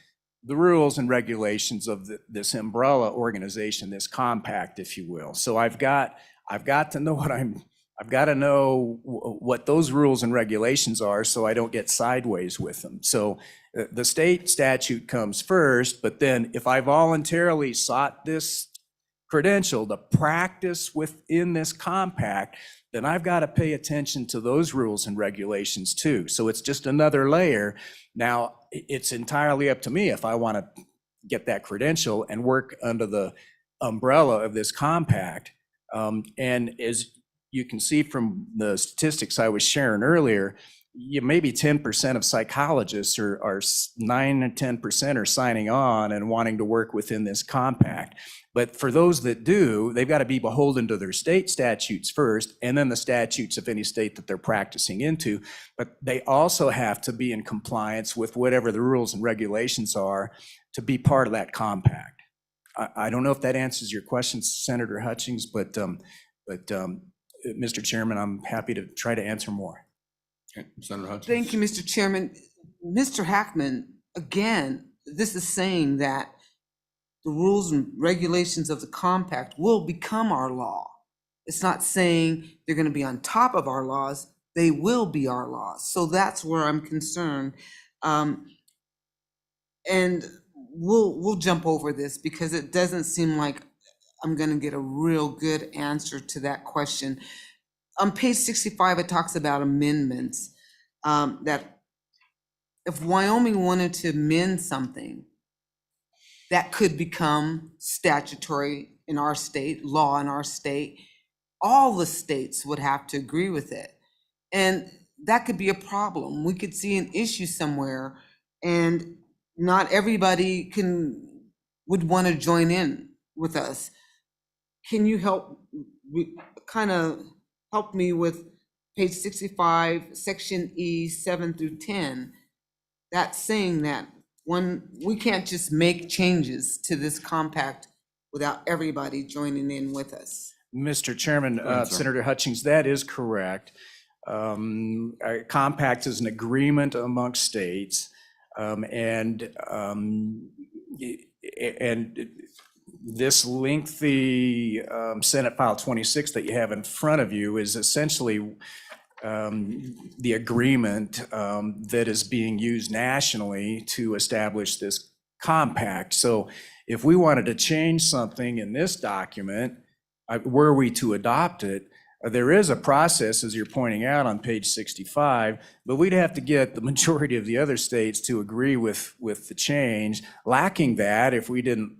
the rules and regulations of this umbrella organization, this compact, if you will. So I've got to know I've got to know what those rules and regulations are so I don't get sideways with them. So the state statute comes first, but then if I voluntarily sought this credential to practice within this compact, then I've got to pay attention to those rules and regulations too. So it's just another layer. Now, it's entirely up to me if I want to get that credential and work under the umbrella of this compact. And as you can see from the statistics I was sharing earlier, maybe 10% of psychologists or 9 or 10% are signing on and wanting to work within this compact. But for those that do, they've got to be beholden to their state statutes first, and then the statutes of any state that they're practicing into. But they also have to be in compliance with whatever the rules and regulations are to be part of that compact. I don't know if that answers your question, Senator Hutchings, but Mr. Chairman, I'm happy to try to answer more. okay, Senator Hutchins. Thank you, Mr. Chairman. Mr. Hackman, again, this is saying that the rules and regulations of the compact will become our law. It's not saying they're going to be on top of our laws. They will be our laws. So that's where I'm concerned. And we'll jump over this because it doesn't seem like I'm going to get a real good answer to that question. On page 65, it talks about amendments, that if Wyoming wanted to amend something, that could become statutory in our state, law in our state. All the states would have to agree with it. And that could be a problem. We could see an issue somewhere and not everybody would want to join in with us. Can you help me with page 65, section E, 7 through 10? That's saying that we can't just make changes to this compact without everybody joining in with us. Mr. Chairman, ahead, sir. Senator Hutchings, that is correct. A compact is an agreement amongst states, and this lengthy Senate File 26 that you have in front of you is essentially the agreement that is being used nationally to establish this compact. So if we wanted to change something in this document, were we to adopt it, there is a process, as you're pointing out on page 65, but we'd have to get the majority of the other states to agree with the change. Lacking that, if we didn't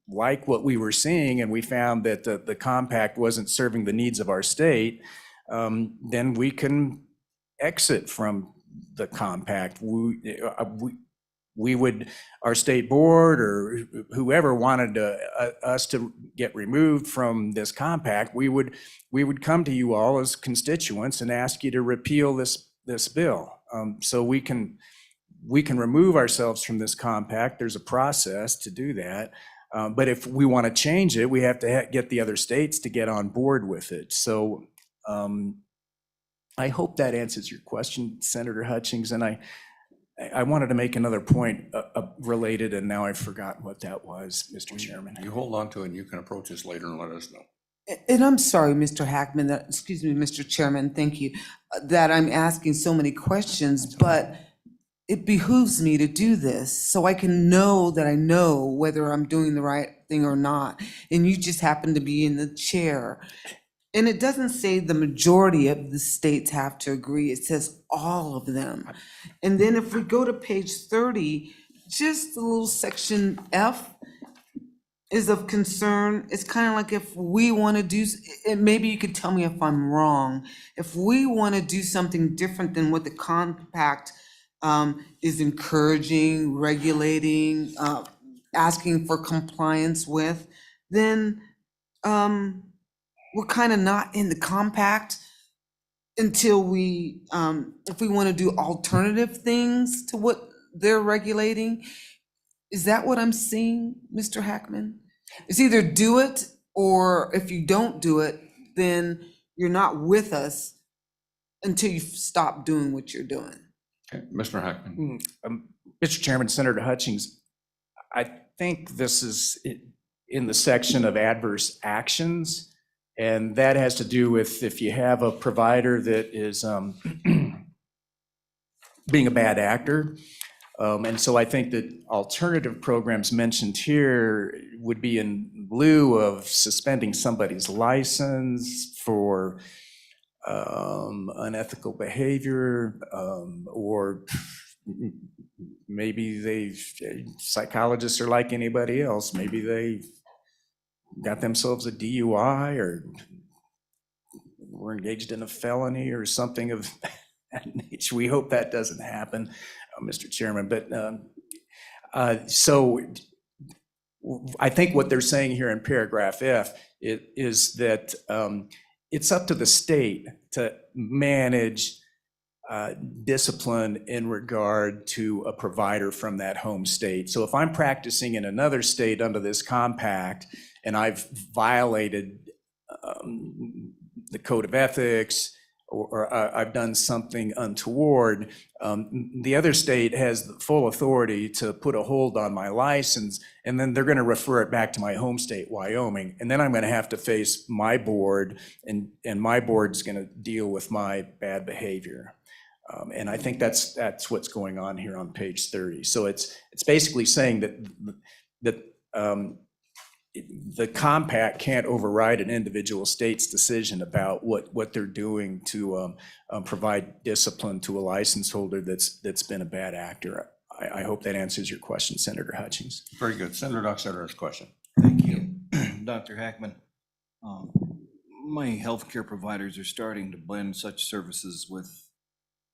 like what we were seeing and we found that the compact wasn't serving the needs of our state, then we can exit from the compact. We would, our state board or whoever wanted us to get removed from this compact, we would come to you all as constituents and ask you to repeal this bill. So we can remove ourselves from this compact. There's a process to do that. But if we want to change it, we have to get the other states to get on board with it. So I hope that answers your question, Senator Hutchings. And I wanted to make another point related, and now I've forgotten what that was, Mr. Chairman. You hold on to it and you can approach us later and let us know. And I'm sorry, Mr. Hackman, that, excuse me, Mr. Chairman, thank you, that I'm asking so many questions, but it behooves me to do this so I can know that I know whether I'm doing the right thing or not. And you just happen to be in the chair. And it doesn't say the majority of the states have to agree, it says all of them. And then if we go to page 30, just the little section F is of concern. It's kind of like if we want to do, and maybe you could tell me if I'm wrong, if we want to do something different than what the compact is encouraging, regulating, asking for compliance with, then we're kind of not in the compact until we, if we want to do alternative things to what they're regulating. Is that what I'm seeing, Mr. Hackman? It's either do it, or if you don't do it, then you're not with us until you stop doing what you're doing. Okay, Mr. Hackman. Mr. Chairman, Senator Hutchings, I think this is in the section of adverse actions, and that has to do with if you have a provider that is being a bad actor. And so I think that alternative programs mentioned here would be in lieu of suspending somebody's license for unethical behavior, or maybe psychologists are like anybody else. Maybe they got themselves a DUI or were engaged in a felony or something of that nature. We hope that doesn't happen, Mr. Chairman. But so I think what they're saying here in paragraph F is that it's up to the state to manage discipline in regard to a provider from that home state. So if I'm practicing in another state under this compact and I've violated the code of ethics, or I've done something untoward, the other state has the full authority to put a hold on my license, and then they're going to refer it back to my home state, Wyoming, and then I'm going to have to face my board, and my board's going to deal with my bad behavior. And I think that's what's going on here on page 30. So it's basically saying that the compact can't override an individual state's decision about what they're doing to provide discipline to a license holder that's been a bad actor. I hope that answers your question, Senator Hutchings. Very good. Senator Docksetter's question. Thank you, Dr. Hackman. My healthcare providers are starting to blend such services with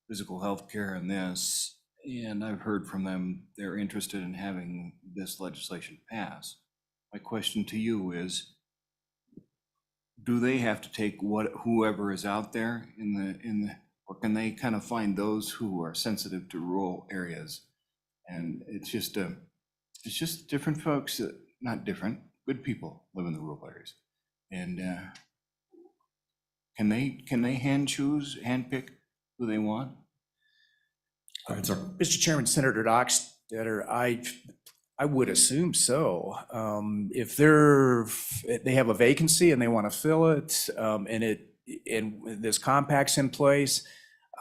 physical healthcare and this, and I've heard from them they're interested in having this legislation pass. My question to you is, do they have to take whoever is out there or can they kind of find those who are sensitive to rural areas? And it's just different folks, not different, good people live in the rural areas. And can they hand pick who they want? Go ahead, sir. Mr. Chairman, Senator Dockstetter, I would assume so. If they have a vacancy and they want to fill it, and this compact's in place,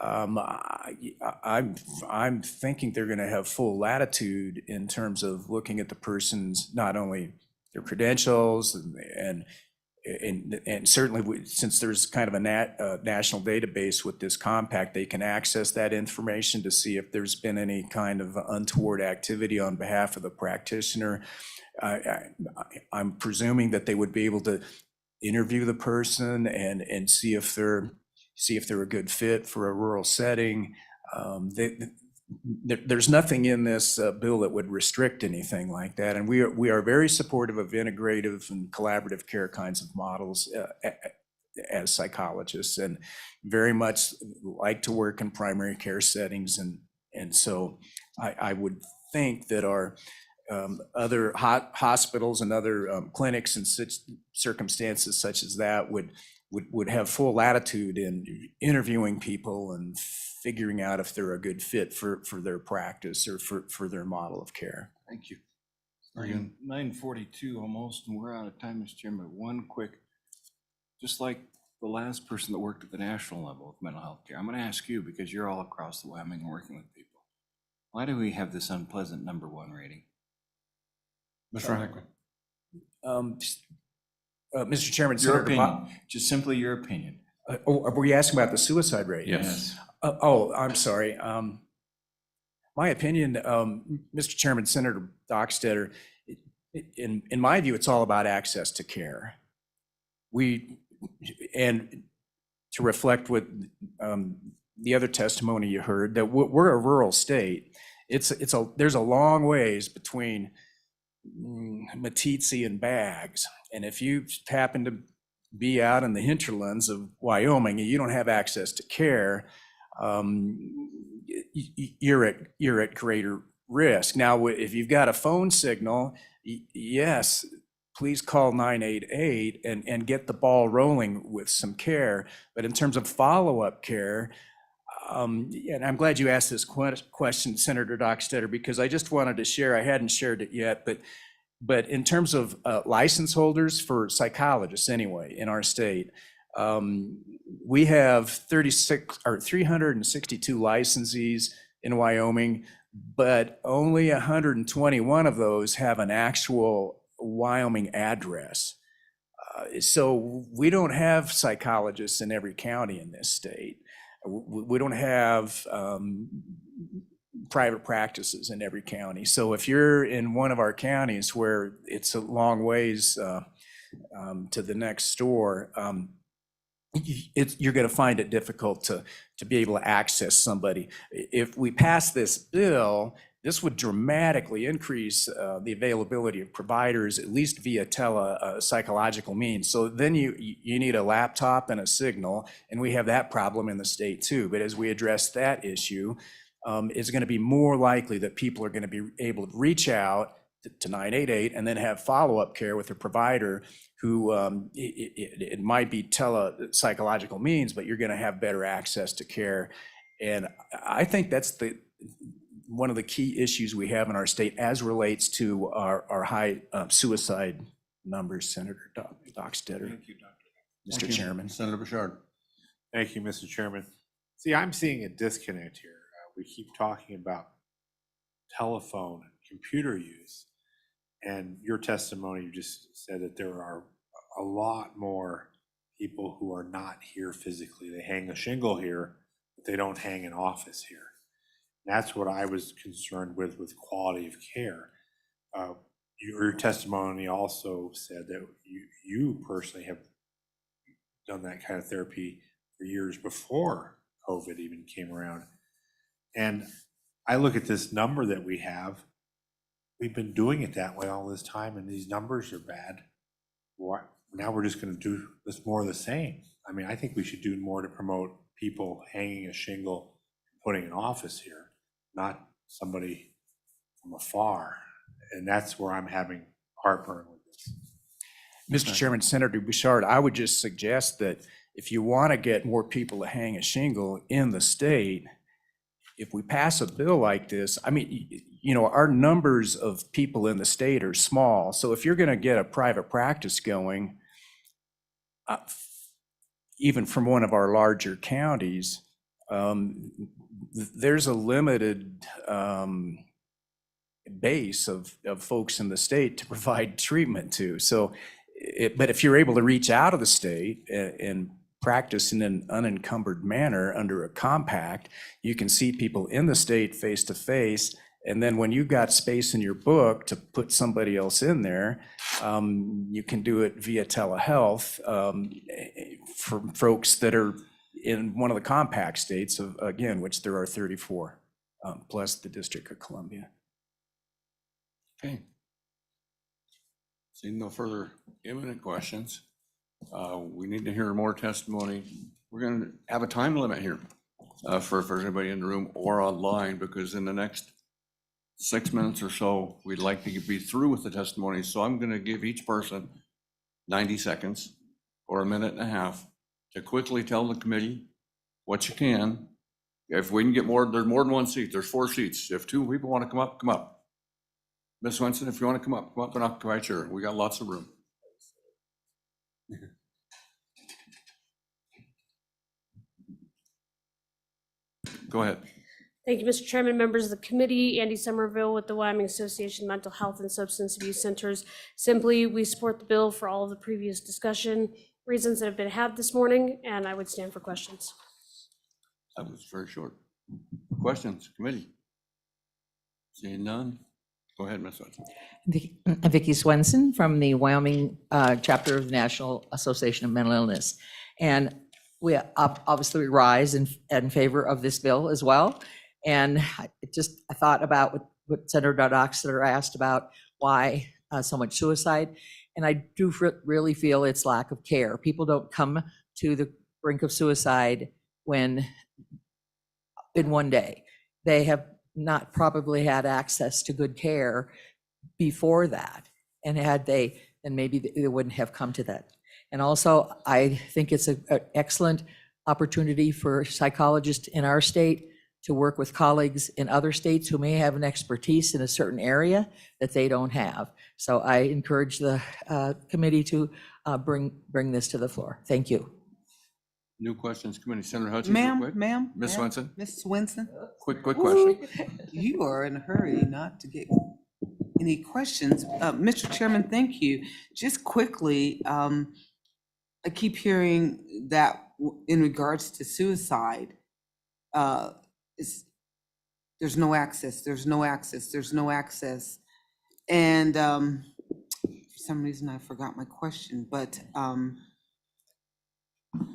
I'm thinking they're going to have full latitude in terms of looking at the person's, not only their credentials and certainly since there's kind of a national database with this compact, they can access that information to see if there's been any kind of untoward activity on behalf of the practitioner. I'm presuming that they would be able to interview the person and see if they're a good fit for a rural setting. There's nothing in this bill that would restrict anything like that, and we are very supportive of integrative and collaborative care kinds of models as psychologists, and very much like to work in primary care settings, and so I would think that our other hospitals and other clinics in such circumstances such as that would have full latitude in interviewing people and figuring out if they're a good fit for their practice or for their model of care. Thank you. 9:42 almost, and we're out of time, Mr. Chairman. One quick just like the last person that worked at the national level with mental health care, I'm going to ask you, because you're all across the Wyoming working with people. Why do we have this unpleasant #1 rating? Mr. Hackman. Mr. Chairman, Your Senator opinion, just simply your opinion. were you asking about the suicide rate? Yes. Oh, I'm sorry. My opinion, Mr. Chairman, Senator Dockstetter, in my view, it's all about access to care. And to reflect what the other testimony you heard, that we're a rural state. There's a long ways between Meeteetse and Baggs. And if you happen to be out in the hinterlands of Wyoming and you don't have access to care, you're at greater risk. Now, if you've got a phone signal, yes, please call 988 and get the ball rolling with some care. But in terms of follow-up care, and I'm glad you asked this question, Senator Dockstetter, because I just wanted to share, I hadn't shared it yet, but in terms of license holders for psychologists anyway, in our state, we have 362 licensees in Wyoming, but only 121 of those have an actual Wyoming address. So we don't have psychologists in every county in this state. We don't have private practices in every county. So if you're in one of our counties where it's a long ways to the next store, you're going to find it difficult to be able to access somebody. If we pass this bill, this would dramatically increase the availability of providers, at least via psychological means. So then you need a laptop and a signal, and we have that problem in the state too. But as we address that issue, it's going to be more likely that people are going to be able to reach out to 988 and then have follow-up care with a provider who it might be psychological means, but you're going to have better access to care. And I think that's one of the key issues we have in our state as relates to our high suicide numbers, Senator Dockstetter. Thank you, Dr. Mr. Chairman. Senator Bouchard. Thank you, Mr. Chairman. See, I'm seeing a disconnect here. We keep talking about telephone and computer use. And your testimony, you just said that there are a lot more people who are not here physically. They hang a shingle here, but they don't hang an office here. That's what I was concerned with quality of care. Your testimony also said that you personally have done that kind of therapy for years before COVID even came around. And I look at this number that we have. We've been doing it that way all this time, and these numbers are bad. Why? Now we're just going to do this more of the same. I mean, I think we should do more to promote people hanging a shingle, putting an office here, not somebody from afar. And that's where I'm having heartburn with this. Mr. Chairman, Senator Bouchard, I would just suggest that if you want to get more people to hang a shingle in the state, if we pass a bill like this, I mean, you know, our numbers of people in the state are small. So if you're going to get a private practice going, even from one of our larger counties, there's a limited base of folks in the state to provide treatment to. So, but if you're able to reach out of the state and practice in an unencumbered manner under a compact, you can see people in the state face to face. And then when you've got space in your book to put somebody else in there, you can do it via telehealth for folks that are in one of the compact states, again, which there are 34, plus the District of Columbia. Okay. Seeing no further imminent questions, we need to hear more testimony. We're going to have a time limit here for anybody in the room or online, because in the next 6 minutes or so, we'd like to be through with the testimony. So I'm going to give each person 90 seconds or a minute and a half to quickly tell the committee what you can. If we can get more, there's more than one seat. There's 4 seats. If 2 people want to come up, come up. Ms. Winston, if you want to come up and occupy a chair. We got lots of room. Go ahead. Thank you, Mr. Chairman, members of the committee. Andy Somerville with the Wyoming Association of Mental Health and Substance Abuse Centers. Simply, we support the bill for all of the previous discussion reasons that have been had this morning, and I would stand for questions. That was very short. Questions, committee? Seeing none? Go ahead, Ms. Hudson. Vicki Swenson from the Wyoming chapter of the National Association of Mental Illness. And we obviously rise in favor of this bill as well. And I thought about what Senator Doxter asked about why so much suicide. And I do really feel it's lack of care. People don't come to the brink of suicide in one day. They have not probably had access to good care before that. And had they, then maybe they wouldn't have come to that. And also, I think it's an excellent opportunity for psychologists in our state to work with colleagues in other states who may have an expertise in a certain area that they don't have. So I encourage the committee to bring this to the floor. Thank you. New questions, committee. Senator Hutchins, real quick. Ma'am? Ms. Swenson, Ms. Swenson? quick question. You are in a hurry not to get any questions. Mr. Chairman, thank you. Just quickly, I keep hearing that in regards to suicide, there's no access, there's no access, there's no access. And for some reason, I forgot my question, but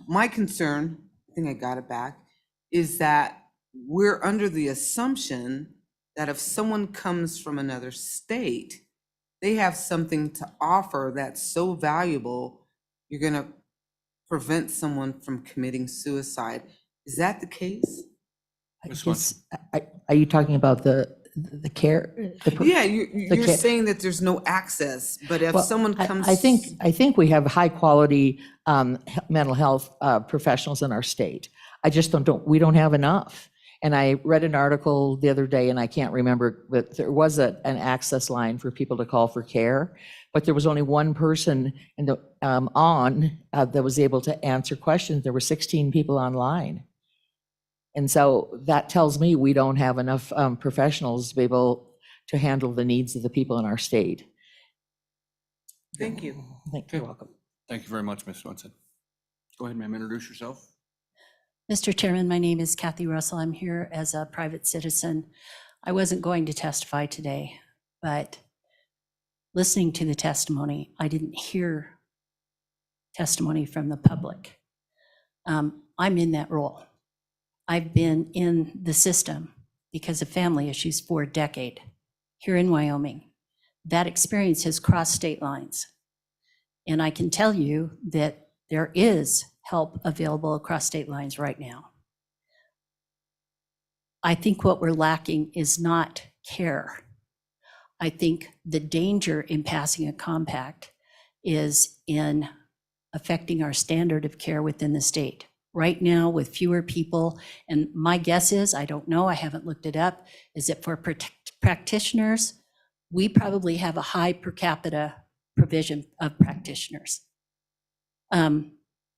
my concern, I think I got it back, is that we're under the assumption that if someone comes from another state, they have something to offer that's so valuable, you're gonna prevent someone from committing suicide. Is that the case? Are you talking about the care? Yeah, you're saying that there's no access, but if someone comes. I think we have high quality mental health professionals in our state. I just we don't have enough. And I read an article the other day, and I can't remember, but there was an access line for people to call for care, but there was only one person that was able to answer questions. There were 16 people online. And so that tells me we don't have enough professionals to be able to handle the needs of the people in our state. Thank you. You're welcome. Thank you very much, Ms. Swenson. Go ahead, ma'am, introduce yourself. Mr. Chairman, my name is Kathy Russell. I'm here as a private citizen. I wasn't going to testify today, but listening to the testimony, I didn't hear testimony from the public. I'm in that role. I've been in the system because of family issues for a decade here in Wyoming. That experience has crossed state lines. And I can tell you that there is help available across state lines right now. I think what we're lacking is not care. I think the danger in passing a compact is in affecting our standard of care within the state. Right now, with fewer people, and my guess is, I don't know, I haven't looked it up, is that for practitioners, we probably have a high per capita provision of practitioners.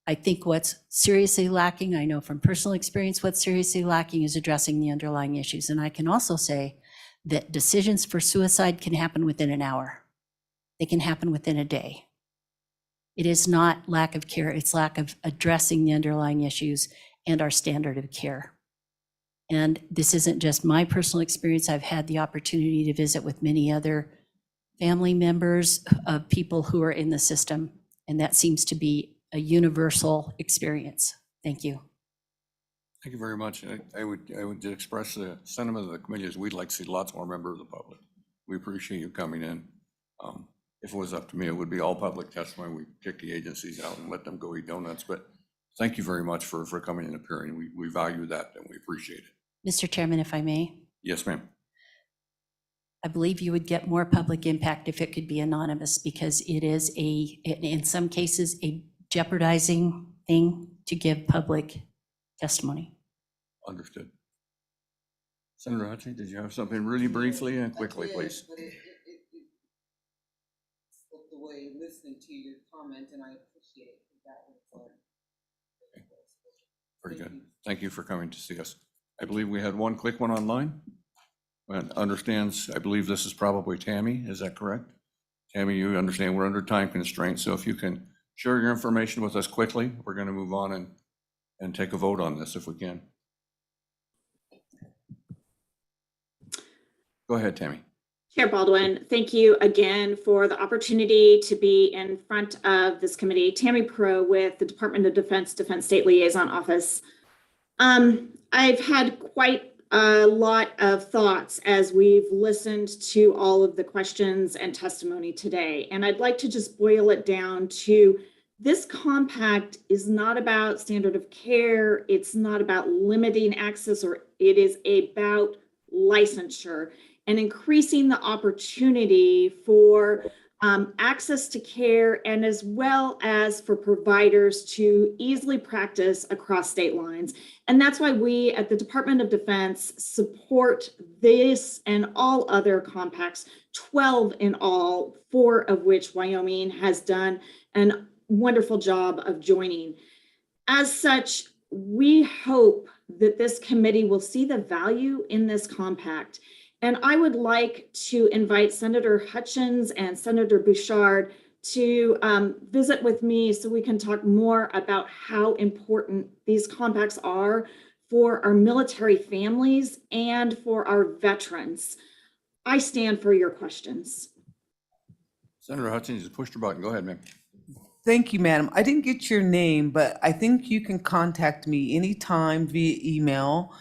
I think what's seriously lacking, I know from personal experience, what's seriously lacking is addressing the underlying issues. And I can also say that decisions for suicide can happen within an hour. They can happen within a day. It is not lack of care, it's lack of addressing the underlying issues and our standard of care. And this isn't just my personal experience. I've had the opportunity to visit with many other family members of people who are in the system, and that seems to be a universal experience. Thank you. Thank you very much. I would express the sentiment of the committee is we'd like to see lots more members of the public. We appreciate you coming in. If it was up to me, it would be all public testimony. We kick the agencies out and let them go eat donuts. But thank you very much for coming and appearing. We value that and we appreciate it. Mr. Chairman, if I may. Yes, ma'am. I believe you would get more public impact if it could be anonymous, because it is in some cases, a jeopardizing thing to give public testimony. Understood. Senator Hutchins, did you have something really briefly and quickly, please? The way listening to your comment, and I appreciate that. Very good. Thank you for coming to see us. I believe we had one quick one online. And understands, I believe this is probably Tammy, is that correct? Tammy, you understand we're under time constraints, so if you can share your information with us quickly, we're going to move on and take a vote on this if we can. Go ahead, Tammy. Chair Baldwin, thank you again for the opportunity to be in front of this committee. Tammy Pro with the Department of Defense State Liaison Office. I've had quite a lot of thoughts as we've listened to all of the questions and testimony today. And I'd like to just boil it down to this compact is not about standard of care. It's not about limiting access, or it is about licensure and increasing the opportunity for access to care, and as well as for providers to easily practice across state lines. And that's why we at the Department of Defense support this and all other compacts, 12 in all, 4 of which Wyoming has done a wonderful job of joining. As such, we hope that this committee will see the value in this compact. And I would like to invite Senator Hutchins and Senator Bouchard to visit with me so we can talk more about how important these compacts are for our military families and for our veterans. I stand for your questions. Senator Hutchins, you pushed your button. Go ahead, ma'am. Thank you, madam. I didn't get your name, but I think you can contact me anytime via email.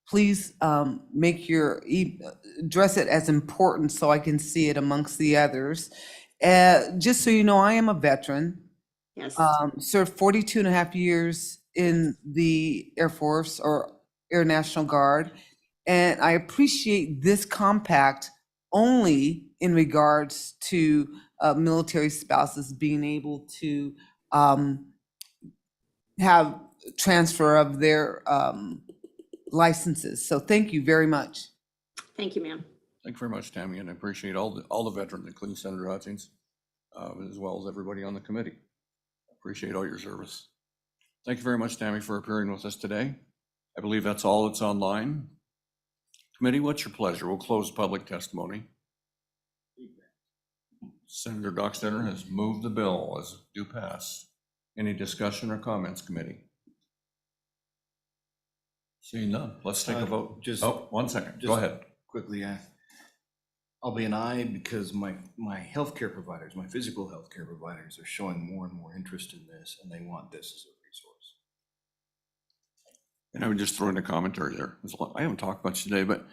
Please make your address it as important so I can see it amongst the others. Just so you know, I am a veteran. Yes. Served 42 and a half years in the Air Force or Air National Guard. And I appreciate this compact only in regards to military spouses being able to have transfer of their licenses. So thank you very much. Thank you, ma'am. Thank you very much, Tammy, and I appreciate all the veterans, including Senator Hutchins, as well as everybody on the committee. Appreciate all your service. Thank you very much, Tammy, for appearing with us today. I believe that's all that's online. Committee, what's your pleasure? We'll close public testimony. Senator Dockstader has moved the bill as due pass. Any discussion or comments, committee? Seeing none, let's take a vote. Just- Oh, 1 second, go just ahead. Quickly, I'll be an aye because my healthcare providers, my physical healthcare providers are showing more and more interest in this, and they want this as a resource. And I would just throw in a commentary there. I haven't talked much today, but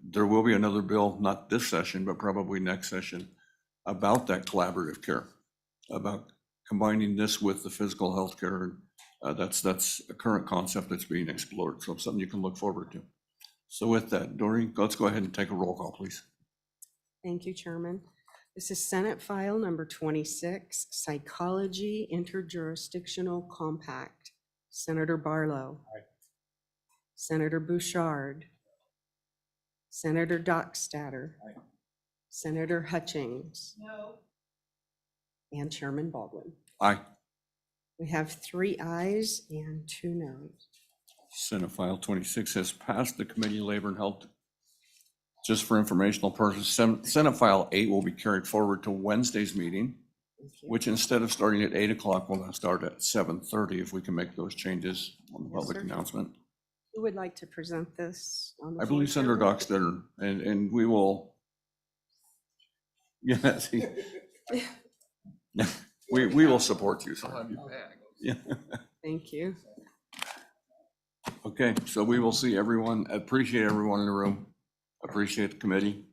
there will be another bill, not this session, but probably next session, about that collaborative care, about combining this with the physical health care. That's a current concept that's being explored, so it's something you can look forward to. So with that, Doreen, let's go ahead and take a roll call, please. Thank you, Chairman. This is Senate File number 26, Psychology Interjurisdictional Compact. Senator Barlow. Aye. Senator Bouchard. Senator Dockstader. Aye. Senator Hutchings. No. And Chairman Baldwin. Aye. We have 3 ayes and 2 noes. Senate File 26 has passed the Committee on Labor and Health. Just for informational purposes, Senate File 8 will be carried forward to Wednesday's meeting, which instead of starting at 8 o'clock, will now start at 7:30 if we can make those changes on the Yes, public sir. announcement. Who would like to present this on the I believe floor, Senator Chairman? Dockstader, and we will, yes, we will support you, sir. Yeah. Thank you. Okay, so we will see everyone, appreciate everyone in the room, appreciate the committee.